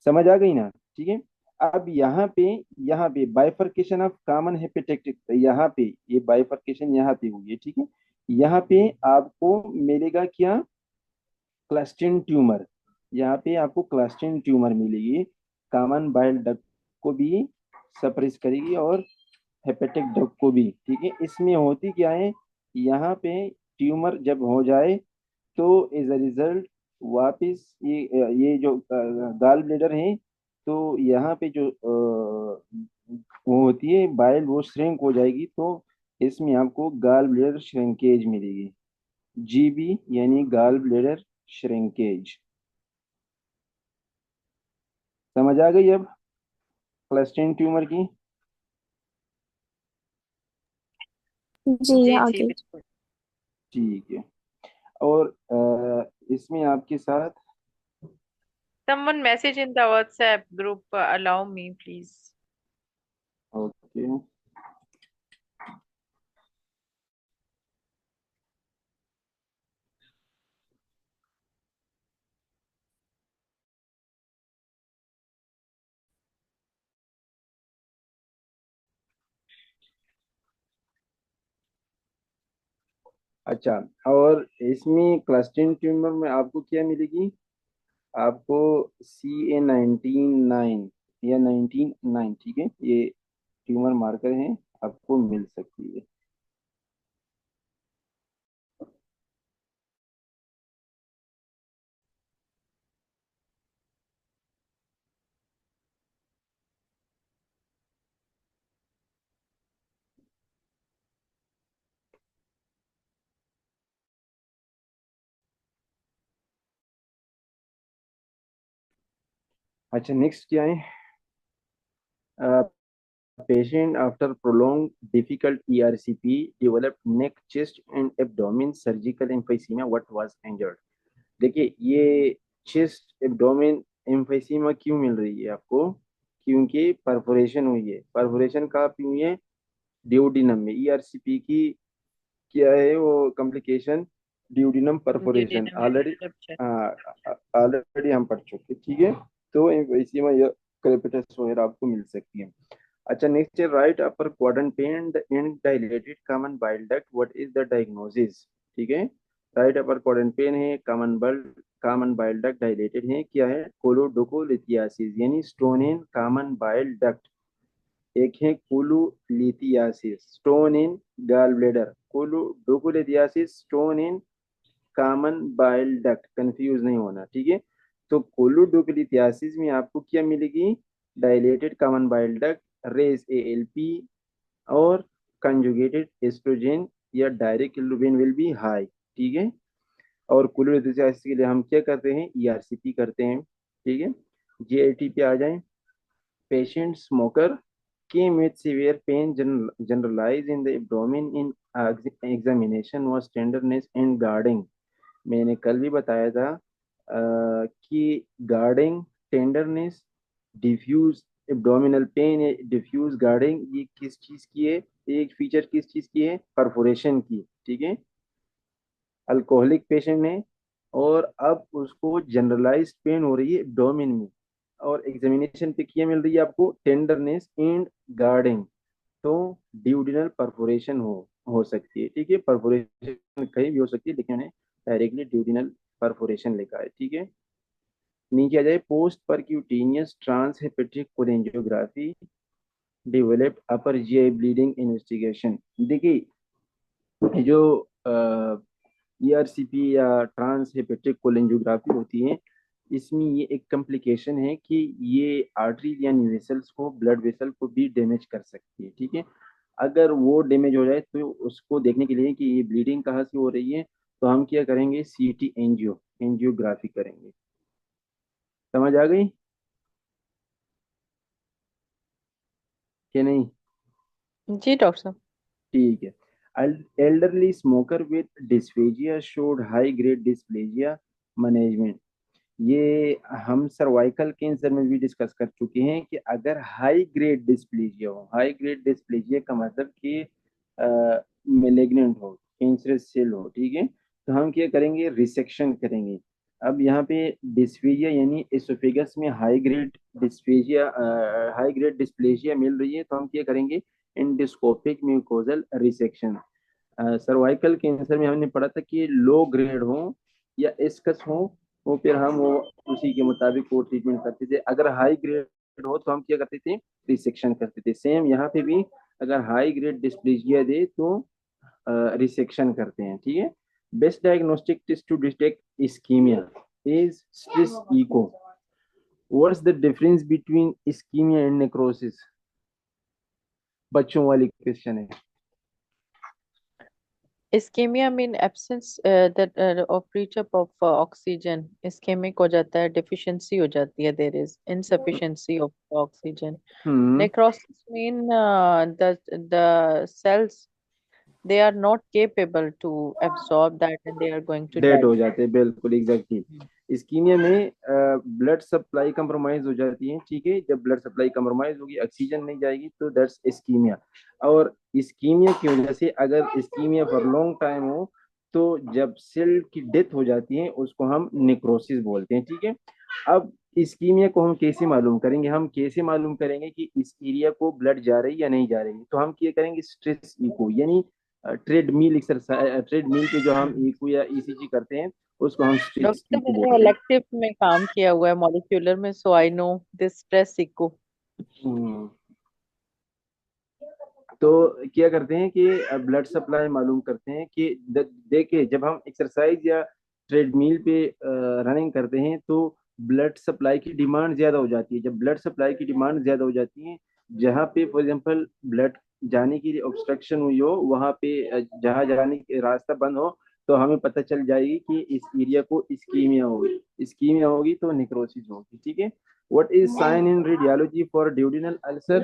समझ आ गई ना? ठीक है। अब यहाँ पे बाइफर्केशन ऑफ कॉमन हेपेटिक, यहाँ पे ये बाइफर्केशन यहाँ पे हुई है, ठीक है। यहाँ पे आपको मिलेगा क्या? क्लस्टिन ट्यूमर। यहाँ पे आपको क्लस्टिन ट्यूमर मिलेगी, कॉमन बाइल डक्ट को भी सप्रेस करेगी और हेपेटिक डक्ट को भी, ठीक है। इसमें होती क्या है? यहाँ पे ट्यूमर जब हो जाए तो एज अ रिजल्ट वापिस ये जो गाल ब्लेडर है तो यहाँ पे जो वो होती है बाइल, वो श्रिंक हो जाएगी, तो इसमें आपको गाल ब्लेडर श्रिंकेज मिलेगी। जीबी यानी गाल ब्लेडर श्रिंकेज। समझ आ गई अब क्लस्टरिंग ट्यूमर की? जी जी आगे। बिल्कुल। ठीक है। और इसमें आपके साथ Someone message in the WhatsApp group, allow me please. Okay, अच्छा। और इसमें क्लस्टरिंग ट्यूमर में आपको क्या मिलेगी? आपको CA19-9 या 19-9, ठीक है, ये ट्यूमर मार्कर हैं, आपको मिल सकती है। अच्छा, नेक्स्ट क्या है? Patient after prolonged difficult ERCP developed neck, chest and abdomen surgical emphysema. What was injured? देखिए, ये चेस्ट एब्डोमेन एम्फीसीमा क्यों मिल रही है आपको? क्योंकि परफोरेशन हुई है। परफोरेशन कहाँ पे हुई है? ड्यूडिनम में। ईआरसीपी की क्या है वो complication? Duodenum perforation. Duodenum already rupture. Already हम पढ़ चुके, ठीक है। तो एम्फीसीमा या क्रेपिटस वगैरह आपको मिल सकती है। अच्छा, नेक्स्ट है right upper quadrant pain and dilated common bile duct, what is the diagnosis? ठीक है, राइट अपर क्वाड्रेंट पेन है, कॉमन बाइल डक्ट डायलेटेड है, क्या है? कोलोडोकोलिथियासिस यानी stone in common bile duct. एक है cholelithiasis, stone in gall bladder. Choledocholithiasis, stone in common bile duct, confuse नहीं होना, ठीक है। तो कोलोडोकोलिथियासिस में आपको क्या मिलेगी? Dilated common bile duct, raised ALP, और कंजुगेटेड एस्ट्रोजन या direct bilirubin will be high, ठीक है। और कोलोलिथियासिस के लिए हम क्या करते हैं? ERCP करते हैं, ठीक है। JIT पे आ जाएं। Patient smoker came with severe pain generalized in the abdomen in examination was tenderness and guarding। मैंने कल भी बताया था कि guarding, tenderness, diffuse abdominal pain, diffuse guarding, ये किस चीज की है? एक फीचर किस चीज की है? परफोरेशन की, ठीक है। अल्कोहलिक पेशेंट है और अब उसको जनरलाइज्ड पेन हो रही है एब्डोमिन में, और एग्जामिनेशन पे क्या मिल रही है आपको? Tenderness and guarding. तो ड्यूडिनल परफोरेशन हो सकती है, ठीक है। परफोरेशन कहीं भी हो सकती है, लेकिन उन्हें डायरेक्टली ड्यूडिनल परफोरेशन लिखा है, ठीक है। नीचे आ जाए, post percutaneous trans hepatic cholangiography developed upper GI bleeding investigation. देखिए, जो ERCP या ट्रांस हेपेटिक कोलेंजियोग्राफी होती है, इसमें ये एक कॉम्प्लिकेशन है कि ये आर्टरी या वेसल्स को, ब्लड वेसल को भी डैमेज कर सकती है, ठीक है। अगर वो डैमेज हो जाए तो उसको देखने के लिए कि ये ब्लीडिंग कहाँ से हो रही है, तो हम क्या करेंगे? CT एंजियोग्राफी करेंगे। समझ आ गई कि नहीं? जी डॉक्टर साहब। ठीक है। Elderly smoker with dysphagia showed high grade dysplasia management. ये हम सर्वाइकल कैंसर में भी डिस्कस कर चुके हैं कि अगर हाई ग्रेड डिस्प्लेजिया हो, हाई ग्रेड डिस्प्लेजिया का मतलब कि मेलेग्नेंट हो, कैंसरस सेल हो, ठीक है, तो हम क्या करेंगे? रिसेक्शन करेंगे। अब यहाँ पे डिस्फेजिया यानी एसोफेगस में हाई ग्रेड डिस्प्लेजिया मिल रही है, तो हम क्या करेंगे? Endoscopic mucosal resection. Cervical cancer में हमने पढ़ा था कि लो ग्रेड हो या एस्कस हो, तो फिर हम वो उसी के मुताबिक वो ट्रीटमेंट करते थे। अगर हाई ग्रेड हो तो हम क्या करते थे? रिसेक्शन करते थे। सेम यहाँ पे भी अगर हाई ग्रेड डिस्प्लेजिया दे तो रिसेक्शन करते हैं, ठीक है। Best diagnostic test to detect ischaemia is stress echo. What's the difference between ischaemia and necrosis? बच्चों वाली क्वेश्चन है। Ischaemia mean absence that of reach up of oxygen. Ischaemic हो जाता है, डिफिशिएंसी हो जाती है, there is insufficiency of oxygen. Hmm. Necrosis mean the cells, they are not capable to absorb that and they are going to dead die. हो जाते हैं, बिल्कुल एग्जैक्टली। इस्कीमिया में ब्लड सप्लाई कंप्रोमाइज हो जाती है, ठीक है। जब ब्लड सप्लाई कंप्रोमाइज होगी, ऑक्सीजन नहीं जाएगी, तो दैट्स इस्कीमिया। और इस्कीमिया की वजह से, अगर इस्कीमिया फॉर लॉन्ग टाइम हो, तो जब सेल की डेथ हो जाती है, उसको हम नेक्रोसिस बोलते हैं, ठीक है। अब इस्कीमिया को हम कैसे मालूम करेंगे? हम कैसे मालूम करेंगे कि इस एरिया को ब्लड जा रही या नहीं जा रही? तो हम क्या करेंगे, स्ट्रेस इको, यानी ट्रेडमिल एक्सरसाइज, ट्रेडमिल पे जो हम इको या ईसीजी करते हैं, उसको हम स्ट्रेस डॉक्टर इको मैंने बोलते हैं। इलेक्टिव में काम किया हुआ है मॉलिक्यूलर में, so I know this stress echo. Hmm. तो क्या करते हैं कि ब्लड सप्लाई मालूम करते हैं कि देखिए, जब हम एक्सरसाइज या ट्रेडमिल पे रनिंग करते हैं, तो ब्लड सप्लाई की डिमांड ज्यादा हो जाती है। जब ब्लड सप्लाई की डिमांड ज्यादा हो जाती है, जहाँ पे फॉर एग्जांपल ब्लड जाने के लिए ऑब्स्ट्रक्शन हुई हो, वहाँ पे जहाँ जाने के रास्ता बंद हो, तो हमें पता चल जाएगी कि इस एरिया को इस्कीमिया होगी। इस्कीमिया होगी तो नेक्रोसिस होगी, ठीक है। What is sign in radiology for duodenal ulcer?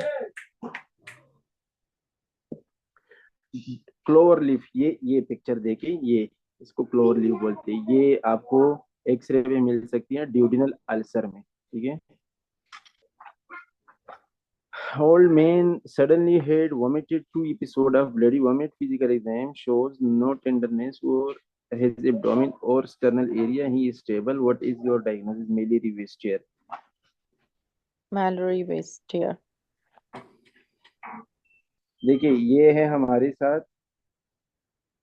Clover leaf, ये पिक्चर देखिए, ये इसको क्लोवर लीफ बोलते हैं। ये आपको एक्सरे में मिल सकती है ड्यूडिनल अल्सर में, ठीक है। Old man suddenly had vomited 2 episodes of bloody vomit. Physical exam shows no tenderness or his abdomen or sternal area. He is stable. What is your diagnosis? Mallory Weisstier. Mallory Weiss tear. देखिए, ये है हमारे साथ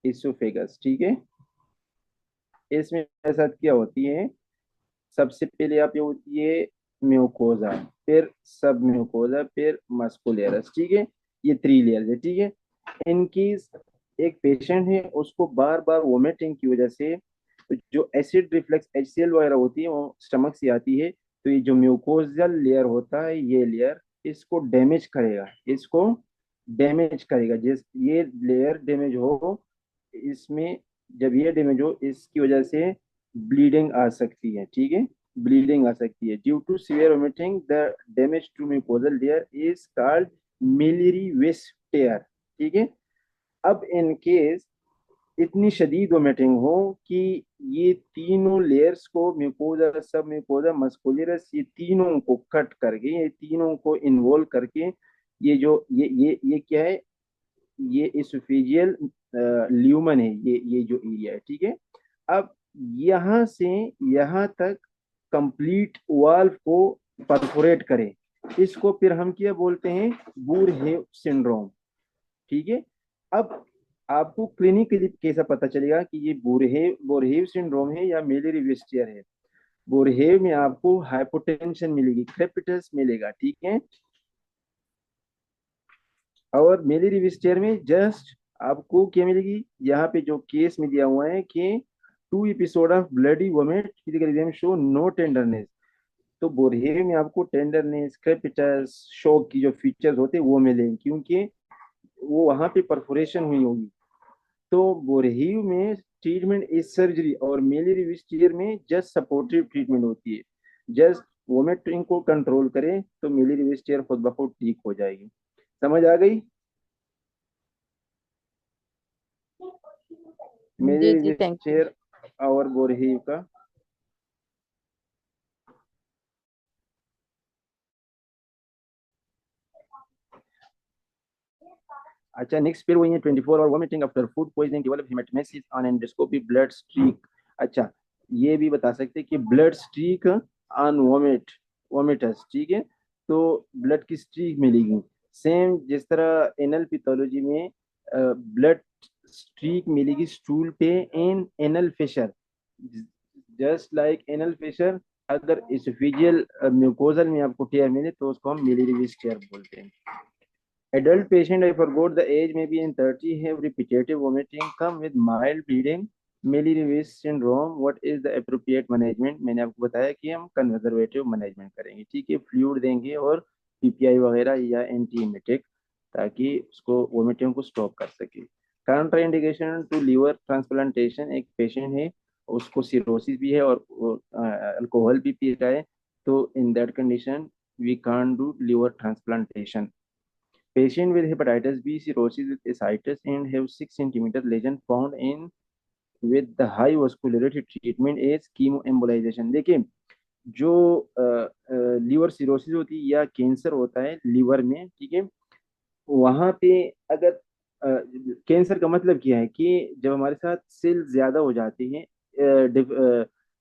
oesophagus, ठीक है। इसमें हमारे साथ क्या होती है? सबसे पहले आप ये होती है म्यूकोजा, फिर सब म्यूकोजा, फिर मस्कुलेरस, ठीक है। ये 3 लेयर्स है, ठीक है। इनकेस एक पेशेंट है, उसको बार बार वोमिटिंग की वजह से जो एसिड रिफ्लेक्स HCl वगैरह होती है, वो स्टमक से आती है, तो ये जो म्यूकोजल लेयर होता है, ये लेयर इसको डैमेज करेगा, इसको डैमेज करेगा। जिस ये लेयर डैमेज हो, इसमें जब ये डैमेज हो, इसकी वजह से ब्लीडिंग आ सकती है, ठीक है। ब्लीडिंग आ सकती है due to severe vomiting. The damage to mucosal layer is called Mallory Weiss tear, ठीक है। अब इन केस इतनी शदीद वोमिटिंग हो कि ये तीनों लेयर्स को, म्यूकोजा, सब म्यूकोजा, मस्कुलरस, ये तीनों को कट करके, ये तीनों को इन्वॉल्व करके, ये जो ये क्या है? ये इसोफेजियल ल्यूमन है, ये जो एरिया है, ठीक है। अब यहाँ से यहाँ तक कंप्लीट वाल्व को परफोरेट करे, इसको फिर हम क्या बोलते हैं? बूरहेव सिंड्रोम, ठीक है। अब आपको क्लिनिकली कैसा पता चलेगा कि ये बोरहेव सिंड्रोम है या मेलियरी वेस्टियर है? बोरहेव में आपको हाइपोटेंशन मिलेगी, क्रेपिटस मिलेगा, ठीक है। और मेलियरी वेस्टियर में जस्ट आपको क्या मिलेगी? यहाँ पे जो केस में दिया हुआ है कि 2 episodes of bloody vomit, physical exam show no tenderness. तो बोरहेव में आपको टेंडरनेस, क्रेपिटस, शॉक की जो फीचर्स होते हैं वो मिलेंगे, क्योंकि वो वहां पे परफोरेशन हुई होगी। तो बोरहेव में ट्रीटमेंट इज सर्जरी, और मेलियरी वेस्टियर में जस्ट सपोर्टिव ट्रीटमेंट होती है। जस्ट वोमिटिंग को कंट्रोल करें तो मेलियरी वेस्टियर खुद ब खुद ठीक हो जाएगी। समझ आ गई? जी मेलियरी जी, थैंक यू। वेस्टियर और बोरहेव का। अच्छा, नेक्स्ट फिर वही है 24 और vomiting after food poisoning, develop haematemesis on endoscopy, blood streak. अच्छा, ये भी बता सकते हैं कि ब्लड स्ट्रीक ऑन वोमिटस, ठीक है। तो ब्लड की स्ट्रीक मिलेगी, सेम जिस तरह एनल पैथोलॉजी में ब्लड स्ट्रीक मिलेगी स्टूल पे in anal fissure, just like anal fissure. अगर इसोफेजियल म्यूकोजल में आपको टेयर मिले, तो उसको हम मिलियरी वेस्टियर बोलते हैं। Adult patient, I forgot the age, maybe in 30, have repetitive vomiting, come with mild bleeding. Mallory Weiss syndrome, what is the appropriate management? मैंने आपको बताया कि हम कंजर्वेटिव मैनेजमेंट करेंगे, ठीक है, फ्लूइड देंगे और पीपीआई वगैरह या एंटी एमेटिक, ताकि उसको वोमिटिंग को स्टॉप कर सके। कंट्राइंडिकेशन टू लीवर ट्रांसप्लांटेशन, एक पेशेंट है उसको सिरोसिस भी है और अल्कोहल भी पी रहा है, तो in that condition we can't do liver transplantation. Patient with hepatitis B, cirrhosis with ascites and have 6 centimeter lesion found in with the high vascularity, treatment is chemoembolization। देखिए, जो liver cirrhosis होती है या cancer होता है liver में, ठीक है, वहां पे अगर कैंसर का मतलब क्या है कि जब हमारे साथ सेल ज्यादा हो जाती हैं,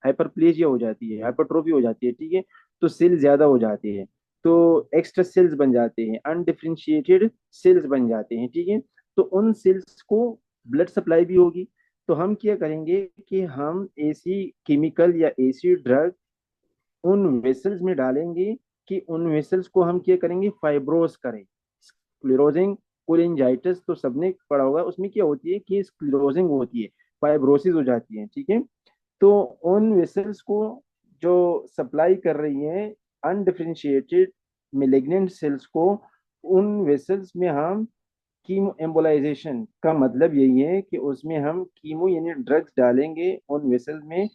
हाइपरप्लेजिया हो जाती है, हाइपरट्रोफी हो जाती है, ठीक है, तो सेल ज्यादा हो जाती है, तो एक्स्ट्रा सेल्स बन जाते हैं, अनडिफरेंशिएटेड सेल्स बन जाते हैं, ठीक है, तो उन सेल्स को ब्लड सप्लाई भी होगी। तो हम क्या करेंगे कि हम ऐसी केमिकल या ऐसी ड्रग उन वेसल्स में डालेंगे कि उन वेसल्स को हम क्या करेंगे, फाइब्रोस करें। स्क्लेरोजिंग कोलिंजाइटिस तो सबने पढ़ा होगा, उसमें क्या होती है कि स्क्लेरोजिंग होती है, फाइब्रोसिस हो जाती है, ठीक है, तो उन वेसल्स को जो सप्लाई कर रही है अनडिफरेंशिएटेड मेलिग्नेंट सेल्स को, उन वेसल्स में हम कीमो एम्बोलाइजेशन का मतलब यही है कि उसमें हम कीमो यानी ड्रग्स डालेंगे उन वेसल में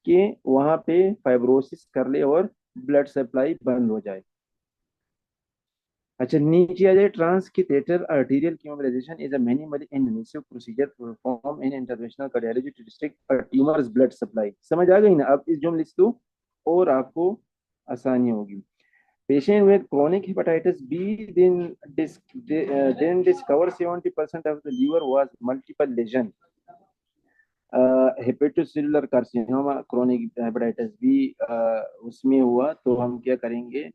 कि वहां पे फाइब्रोसिस कर ले और ब्लड सप्लाई बंद हो जाए। अच्छा, नीचे आ जाए, trans catheter arterial chemoembolisation is a minimally invasive procedure perform in interventional cardiology to restrict a tumour's blood supply. समझ आ गई ना? अब इस जुमले लिख दो और आपको आसानी होगी। Patient with chronic hepatitis B then discovered 70% of the liver was multiple lesion. Hepatocellular carcinoma, chronic hepatitis B उसमें हुआ, तो हम क्या करेंगे,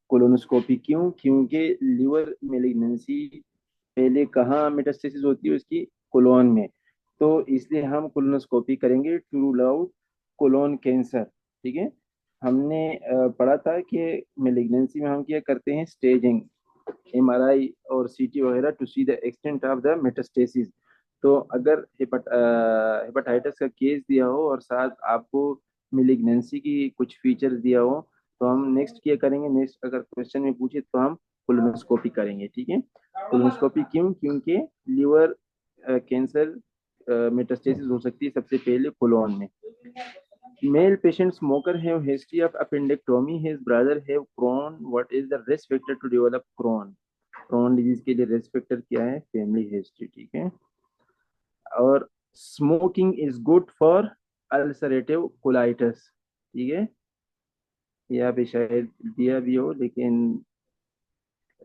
कोलोनोस्कोपी। क्यों? क्योंकि लिवर मेलिग्नेंसी पहले कहाँ मेटास्टेसिस होती है उसकी, कोलोन में, तो इसलिए हम कोलोनोस्कोपी करेंगे to rule out colon cancer, ठीक है। हमने पढ़ा था कि मेलिग्नेंसी में हम क्या करते हैं, स्टेजिंग, एमआरआई और सीटी वगैरह to see the extent of the metastasis. तो अगर हेपेटाइटिस का केस दिया हो और साथ आपको मिलिग्नेंसी की कुछ फीचर्स दिया हो, तो हम नेक्स्ट क्या करेंगे, नेक्स्ट अगर क्वेश्चन में पूछे तो हम कोलोनोस्कोपी करेंगे, ठीक है। कोलोनोस्कोपी क्यों? क्योंकि लिवर कैंसर मेटास्टेसिस हो सकती है सबसे पहले कोलोन में। Male patient smoker have history of appendectomy. His brother have Crohn. What is the risk factor to develop Crohn? Crohn disease के लिए रिस्क फैक्टर क्या है? फैमिली हिस्ट्री, ठीक है। और smoking is good for ulcerative colitis, ठीक है, यहाँ पे शायद दिया भी हो, लेकिन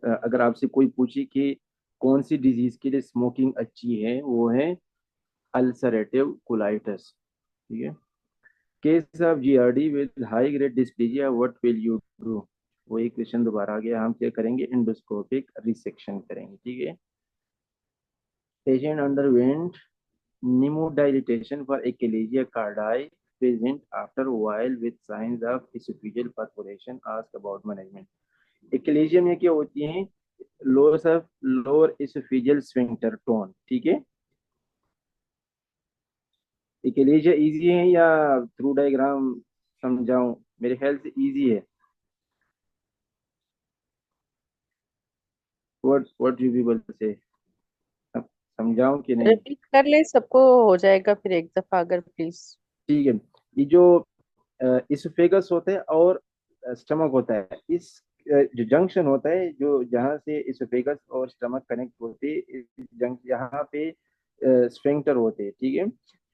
अगर आपसे कोई पूछे कि कौन सी डिजीज के लिए स्मोकिंग अच्छी है, वो है अल्सरेटिव कोलाइटिस, ठीक है। Case of GRD with high grade dysplasia what will you do? वही क्वेश्चन दोबारा आ गया, हम क्या करेंगे, एंडोस्कोपिक रिसेक्शन करेंगे, ठीक है। Patient underwent pneumodilatation for achalasia cardi present after a while with signs of esophageal perforation. Ask about management. Achalasia में क्या होती है, loss of lower esophageal sphincter tone, ठीक है। Achalasia इजी है या थ्रू डायग्राम समझाऊं? मेरे ख्याल से इजी है। what you people say, समझाऊं कि नहीं? रिपीट कर ले, सबको हो जाएगा फिर एक दफा अगर प्लीज। ठीक है, ये जो इसोफेगस होता है और स्टमक होता है, इस जो जंक्शन होता है, जो जहाँ से इसोफेगस और स्टमक कनेक्ट होते हैं, इस जंक्शन यहाँ पे स्फिंक्टर होते हैं, ठीक है।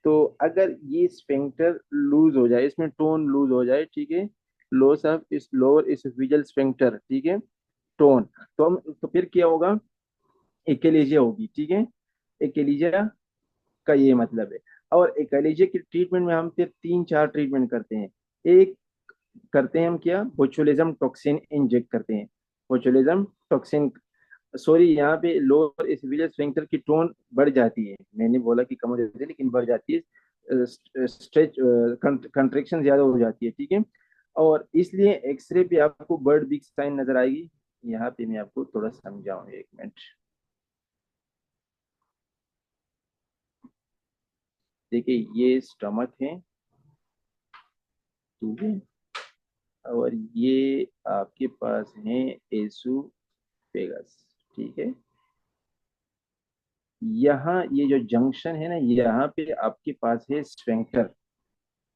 तो अगर ये स्फिंक्टर लूज हो जाए, इसमें टोन लूज हो जाए, ठीक है, लॉस ऑफ इस लोअर इसोफेजियल स्फिंक्टर, ठीक है, टोन, तो हम तो फिर क्या होगा, एक्लेजिया होगी, ठीक है। एक्लेजिया का ये मतलब है। और एक्लेजिया की ट्रीटमेंट में हम फिर 3-4 ट्रीटमेंट करते हैं। एक करते हैं हम क्या, बोचुलिज्म टॉक्सिन इंजेक्ट करते हैं, बोचुलिज्म टॉक्सिन। सॉरी, यहाँ पे लोअर एसोफेजियल स्फिंक्टर की टोन बढ़ जाती है, मैंने बोला कि कम हो जाती है, लेकिन बढ़ जाती है, स्ट्रेच कंट्रेक्शन ज्यादा हो जाती है, ठीक है। और इसलिए एक्सरे पे आपको बर्ड बिग साइन नजर आएगी। यहाँ पे मैं आपको थोड़ा समझाऊँ, एक मिनट। देखिए ये स्टमक है, ठीक है, और ये आपके पास है एसोफेगस, ठीक है। यहाँ ये जो जंक्शन है ना, यहाँ पे आपके पास है स्फिंक्टर,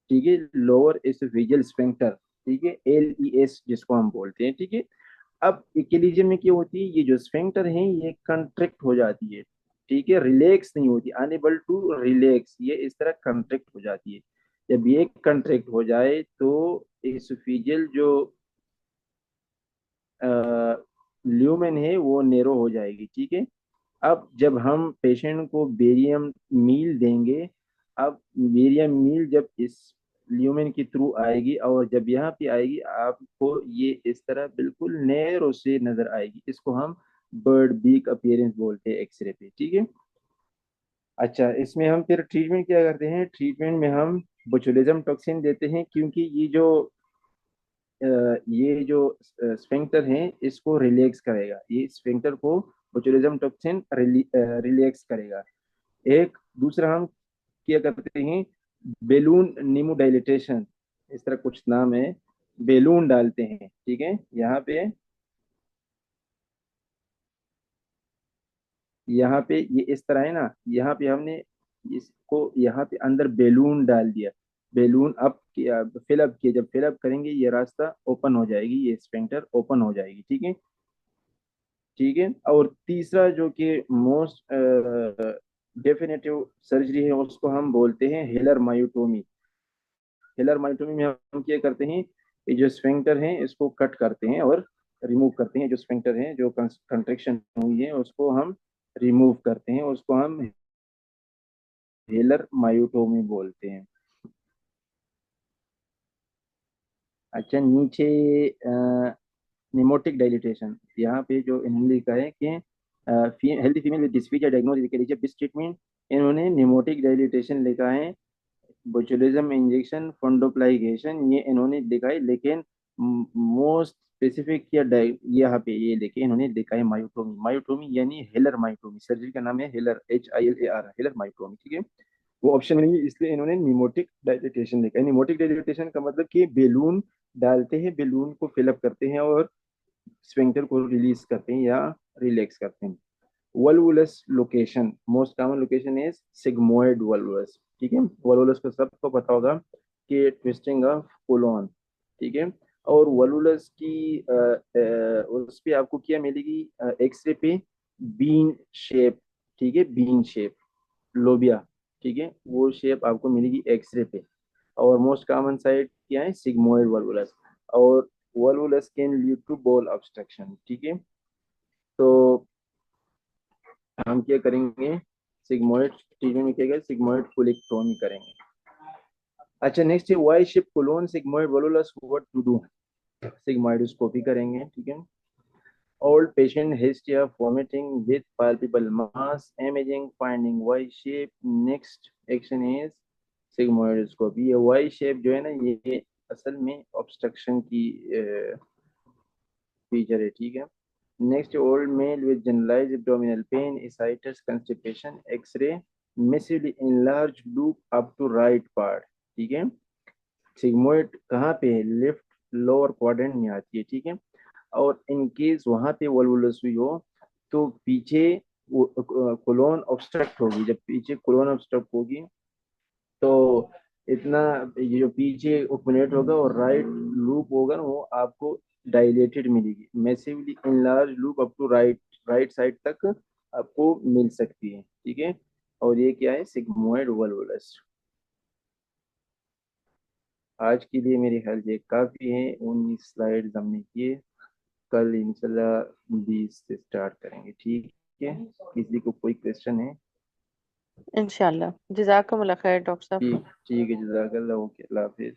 ठीक है, लोअर एसोफेजियल स्फिंक्टर, ठीक है, LES जिसको हम बोलते हैं, ठीक है। अब इक्विलिब्रियम में क्या होती है, ये जो स्फिंक्टर है ये कंट्रैक्ट हो जाती है, ठीक है, रिलैक्स नहीं होती, अनेबल टू रिलैक्स, ये इस तरह कंट्रैक्ट हो जाती है। जब ये कंट्रैक्ट हो जाए तो एसोफेजियल जो ल्यूमेन है वो नेरो हो जाएगी, ठीक है। अब जब हम पेशेंट को बेरियम मील देंगे, अब बेरियम मील जब इस ल्यूमेन के थ्रू आएगी और जब यहाँ पे आएगी आपको ये इस तरह बिल्कुल नैरो से नजर आएगी, इसको हम बर्ड बीक अपीयरेंस बोलते हैं एक्सरे पे, ठीक है। अच्छा, इसमें हम फिर ट्रीटमेंट क्या करते हैं, ट्रीटमेंट में हम बोचुलिज्म टॉक्सिन देते हैं, क्योंकि ये जो स्फिंक्टर है इसको रिलैक्स करेगा, ये स्फिंक्टर को बोचुलिज्म टॉक्सिन रिलैक्स करेगा। एक दूसरा हम क्या करते हैं, बेलून निमोडाइलेटेशन, इस तरह कुछ नाम है, बेलून डालते हैं, ठीक है। यहाँ पे ये इस तरह है ना, यहाँ पे हमने इसको यहाँ पे अंदर बेलून डाल दिया, बेलून अप किया, फिलअप किया, जब फिलअप करेंगे ये रास्ता ओपन हो जाएगी, ये स्फिंक्टर ओपन हो जाएगी, ठीक है, ठीक है। और तीसरा जो कि मोस्ट डेफिनेटिव सर्जरी है उसको हम बोलते हैं हेलर मायोटोमी। हेलर मायोटोमी में हम क्या करते हैं, ये जो स्फिंक्टर है इसको कट करते हैं और रिमूव करते हैं, जो स्फिंक्टर है जो कंट्रैक्शन हुई है उसको हम रिमूव करते हैं, उसको हम हेलर मायोटोमी बोलते हैं। अच्छा, नीचे निमोटिक डायलिटेशन, यहाँ पे जो इन्होंने लिखा है कि हेल्दी फीमेल विद डिस्फीजिया डायग्नोज के लिए बिस ट्रीटमेंट, इन्होंने निमोटिक डायलिटेशन लिखा है, बोचुलिज्म इंजेक्शन, फंडोप्लाइगेशन, ये इन्होंने लिखा है, लेकिन मोस्ट स्पेसिफिक या यहाँ पे ये लिखे इन्होंने लिखा है मायोटोमी, मायोटोमी यानी हेलर मायोटोमी, सर्जरी का नाम है हेलर, HILAR, हेलर मायोटोमी, ठीक है। वो ऑप्शन में नहीं है इसलिए इन्होंने निमोटिक डायलिटेशन लिखा है। निमोटिक डायलिटेशन का मतलब कि बेलून डालते हैं, बेलून को फिलअप करते हैं और स्फिंक्टर को रिलीज करते हैं या रिलैक्स करते हैं। Volvulus location, most common location is sigmoid volvulus, ठीक है। वल्वुलस को सबको पता होगा कि ट्विस्टिंग ऑफ कोलोन, ठीक है। और वल्वुलस की उस पे आपको क्या मिलेगी, एक्सरे पे बीन शेप, ठीक है, बीन शेप, लोबिया, ठीक है, वो शेप आपको मिलेगी एक्सरे पे। और मोस्ट कॉमन साइट क्या है, सिग्मोइड वल्वुलस। और volvulus can lead to bowel obstruction, ठीक है। तो हम क्या करेंगे, सिग्मोइड ट्रीटमेंट में क्या करेंगे, सिग्मोइड कोलेक्टोमी करेंगे। अच्छा, नेक्स्ट है Y shape colon sigmoid volvulus, what to do, sigmoidoscopy करेंगे, ठीक है। Old patient history of vomiting with palpable mass, imaging finding Y shape. Next action is sigmoidoscopy. ये Y shape जो है ना, ये असल में obstruction की फीचर है, ठीक है। Next, old male with generalised abdominal pain, ascites, constipation, x-ray, massively enlarged loop up to right part, ठीक है। सिग्मोइड कहाँ पे है, लेफ्ट लोअर क्वाड्रेंट में आती है, ठीक है। और इन केस वहां पे वल्वुलस हुई हो तो पीछे कोलोन ऑब्स्ट्रक्ट होगी, जब पीछे कोलोन ऑब्स्ट्रक्ट होगी तो इतना ये जो पीछे ओपनेट होगा और राइट लूप होगा ना वो आपको डायलेटेड मिलेगी, massively enlarge loop up to right, right side तक आपको मिल सकती है, ठीक है। और ये क्या है, सिग्मोइड वल्वुलस। आज के लिए मेरे ख्याल ये काफ़ी है, 19 स्लाइड्स हमने किए, कल इंशाल्लाह 20 से स्टार्ट करेंगे, ठीक है। किसी को कोई क्वेश्चन है? इंशाल्लाह। जज़ाकमुल्लाह खैर डॉक्टर साहब। ठीक, ठीक है, जज़ाकल्लाह, ओके, अल्लाह हाफिज़।